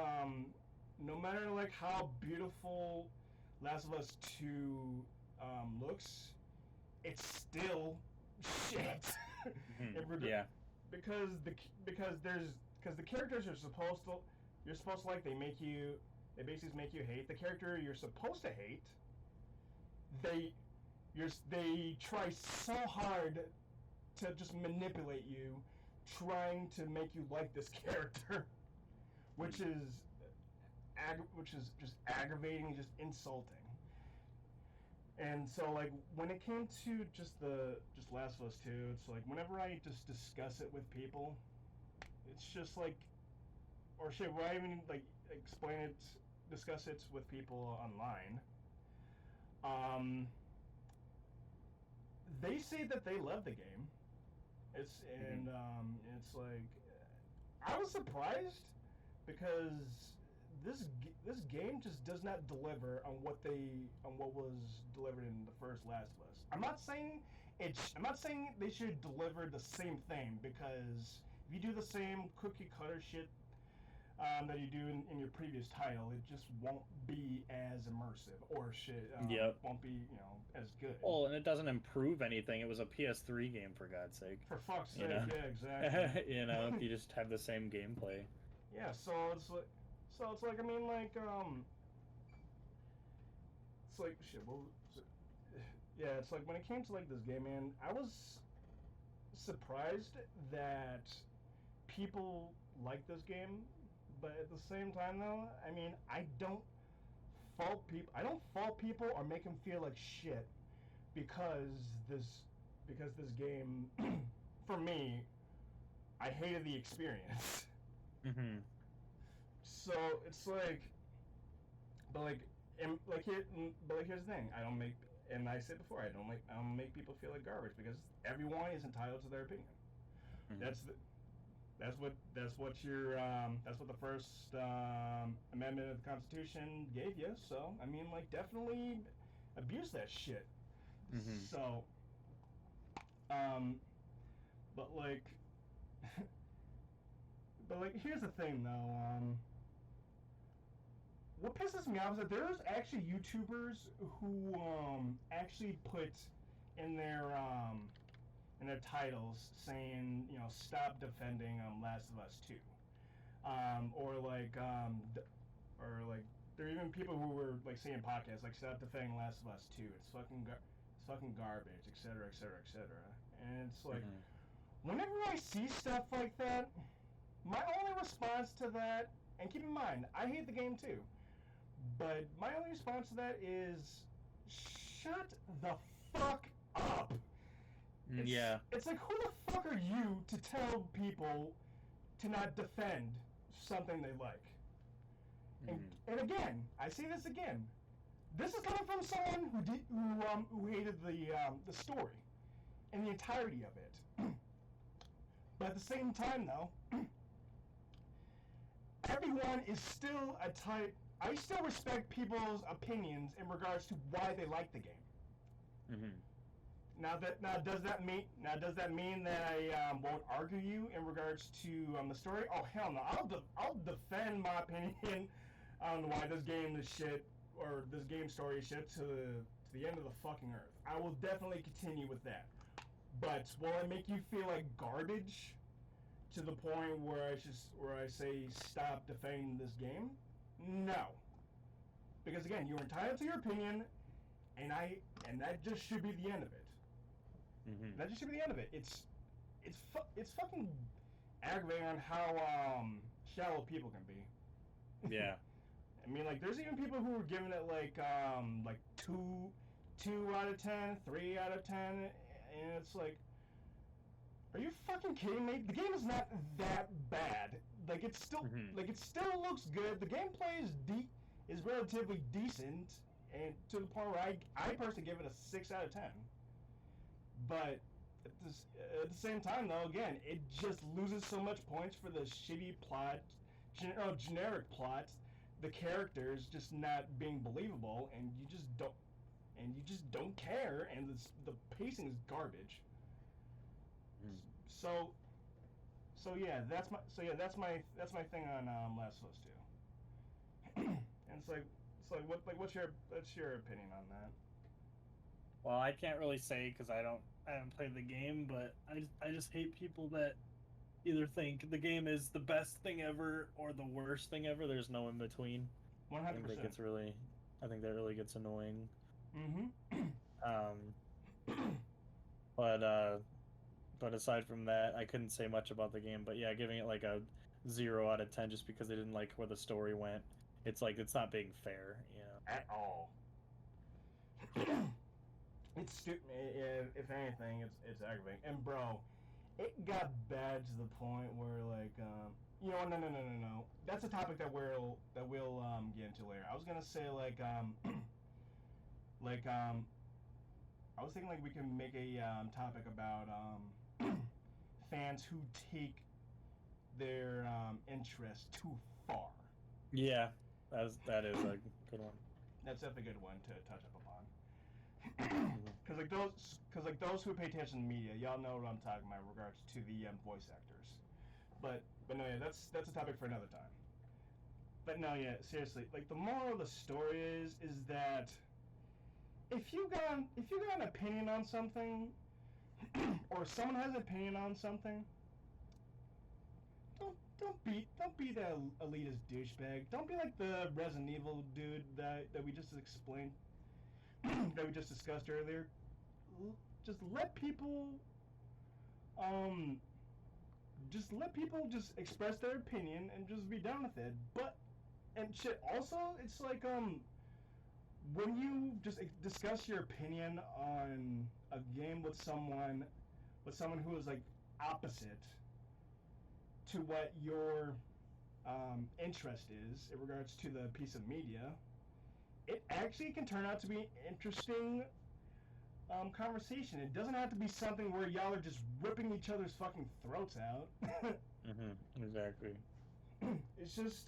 no matter like how beautiful Last of Us 2 looks, it's still shit. Yeah. Because the characters you're supposed to like, they basically make you hate the character you're supposed to hate. They try so hard to just manipulate you, trying to make you like this character, which is just aggravating, just insulting. And so, like, when it came to just Last of Us 2, it's like whenever I just discuss it with people, it's just like, or shit, where I even like, explain it, discuss it with people online, um, they say that they love the game. It's and it's like I was surprised because this game just does not deliver on what was delivered in the first Last of Us. I'm not saying they should deliver the same thing, because if you do the same cookie cutter shit that you do in your previous title, it just won't be as immersive, or shit Yep. won't be as good. Well, and it doesn't improve anything. It was a PS3 game, for God's sake. For fuck's sake, You know? yeah, exactly. You know, if you just have the same gameplay. Yeah, so it's like I mean, like it's like shit. What was it? Yeah, it's like when it came to like this game, man, I was surprised that people like this game, but at the same time, though, I mean, I don't fault people or make them feel like shit because this game, for me, I hated the experience. Mm-hmm. So it's like, but like, here's the thing. I don't make, and I said before, I don't make people feel like garbage, because everyone is entitled to their opinion. Mm-hmm. That's what the First Amendment of the Constitution gave you. So I mean, like, definitely abuse that shit. Mm-hmm. So, but like, here's the thing though. What pisses me off is that there's actually YouTubers who actually put in their titles saying, stop defending Last of Us 2, or there are even people who were like saying podcasts like, stop defending Last of Us 2, it's fucking garbage, etc., etc., etc. And it's like, whenever I see stuff like that, my only response to that, and keep in mind, I hate the game too, but my only response to that is, shut the fuck up. It's like, who the fuck are you to tell people to not defend something they like? And again, I say this again. This is coming from someone who hated the story and the entirety of it. But at the same time, though, everyone is still a type. I still respect people's opinions in regards to why they like the game. Now, does that mean that I won't argue you in regards to the story? Oh, hell no! I'll defend my opinion on why this game is shit, or this game story is shit, to the end of the fucking earth. I will definitely continue with that. But will it make you feel like garbage to the point where I say stop defending this game? No. Because again, you're entitled to your opinion, and that just should be the end of it. That just should be the end of it. It's fucking aggravating on how shallow people can be. Yeah. I mean, like, there's even people who were giving it like 2 out of 10, 3 out of 10, and it's like, are you fucking kidding me? The game is not that bad. Like, it's still it still looks good. The gameplay is relatively decent, and to the point where I personally give it a 6 out of 10. But at the same time, though, again, it just loses so much points for the shitty plot, generic plot, the characters just not being believable, and you just don't care, and the pacing is garbage. So that's my thing on Last of Us 2. And it's like what's your opinion on that? Well, I can't really say because I haven't played the game, but I just hate people that either think the game is the best thing ever or the worst thing ever. There's no in between. 100%. I think that really gets annoying. But aside from that, I couldn't say much about the game. But yeah, giving it like a 0 out of 10 just because they didn't like where the story went. It's like, it's not being fair, At all. It's stupid. If anything, it's aggravating. And bro, it got bad to the point where like No. That's a topic that we'll get into later. I was gonna say like I was thinking like we can make a topic about fans who take their interest too far. Yeah, that is a good one. That's definitely a good one to touch up upon. Mhm. Cause like those who pay attention to media, y'all know what I'm talking about in regards to the voice actors. But no, yeah, that's a topic for another time. But no, yeah, seriously, like the moral of the story is that if you got an opinion on something, or someone has an opinion on something, don't be that elitist douchebag. Don't be like the Resident Evil dude that we just explained that we just discussed earlier. Just let people um just express their opinion and just be done with it. But and shit. Also, it's like when you just discuss your opinion on a game with someone who is like opposite to what your interest is in regards to the piece of media, it actually can turn out to be an interesting conversation. It doesn't have to be something where y'all are just ripping each other's fucking throats out. Exactly. It's just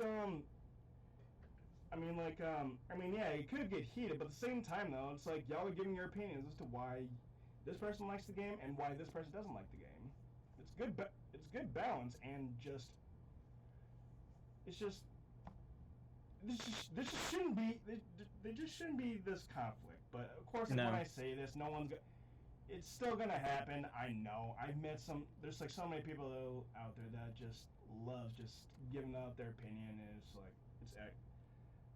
yeah, it could get heated, but at the same time, though, it's like y'all are giving your opinions as to why this person likes the game and why this person doesn't like the game. It's good, it's good balance, and it's just this just shouldn't be there just shouldn't be this conflict. But of course, No. when I say this, it's still gonna happen. I know. I've met there's like so many people out there that just love just giving out their opinion, and it's like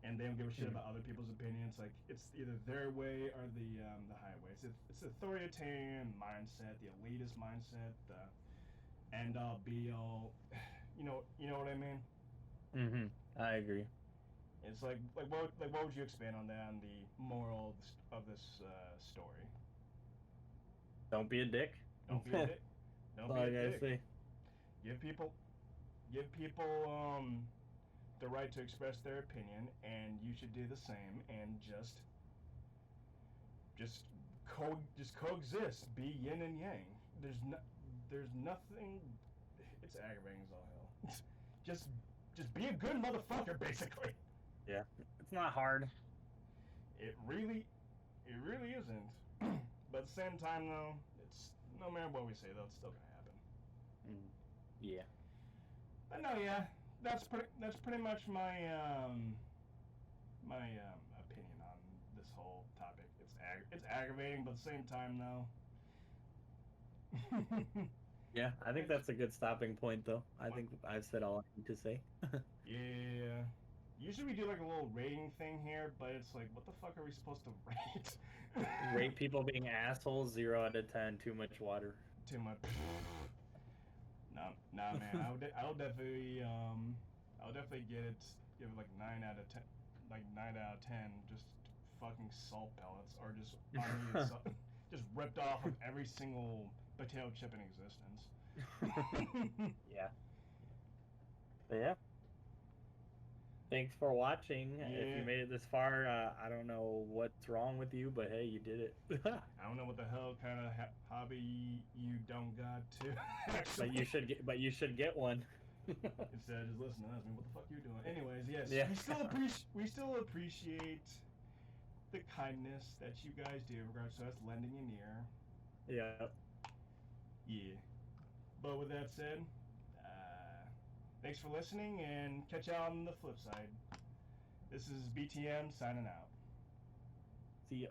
and they don't give a shit about other people's opinions. Like it's either their way or the highway. It's the authoritarian mindset, the elitist mindset, the end all be all. You know what I mean? I agree. It's like what would you expand on that on the moral of this story? Don't be a dick. Don't be a dick. Don't That's be all a I gotta dick. say. Give people the right to express their opinion, and you should do the same, and just coexist, be yin and yang. There's nothing. It's aggravating as all hell. just be a good motherfucker, basically. Yeah, it's not hard. It really isn't. But at the same time, though, it's no matter what we say, though, it's still gonna happen. Yeah. But no, yeah, that's pretty much my opinion on this whole topic. It's aggravating, but at the same time, though. Yeah, I think that's a good stopping point, though. I think I've said all I need to say. Yeah. Usually we do like a little rating thing here, but it's like, what the fuck are we supposed to rate? Rate people being assholes, 0 out of 10, too much water. Too much. Nah, man. I would definitely give it like 9 out of 10, like 9 out of 10. Just fucking salt pellets, or just unneeded salt, just ripped off of every single potato chip in existence. Yeah. But yeah. Thanks for watching. Yeah. If you made it this far, I don't know what's wrong with you, but hey, you did it. I don't know what the hell kind of hobby you don't got to. Actually. But you should get one. Instead of just listening to us, what the fuck you doing? Anyways, yes, Yeah. we still appreciate the kindness that you guys do in regards to us lending an ear. Yeah. Yeah. But with that said, thanks for listening, and catch y'all on the flip side. This is BTM signing out. See ya.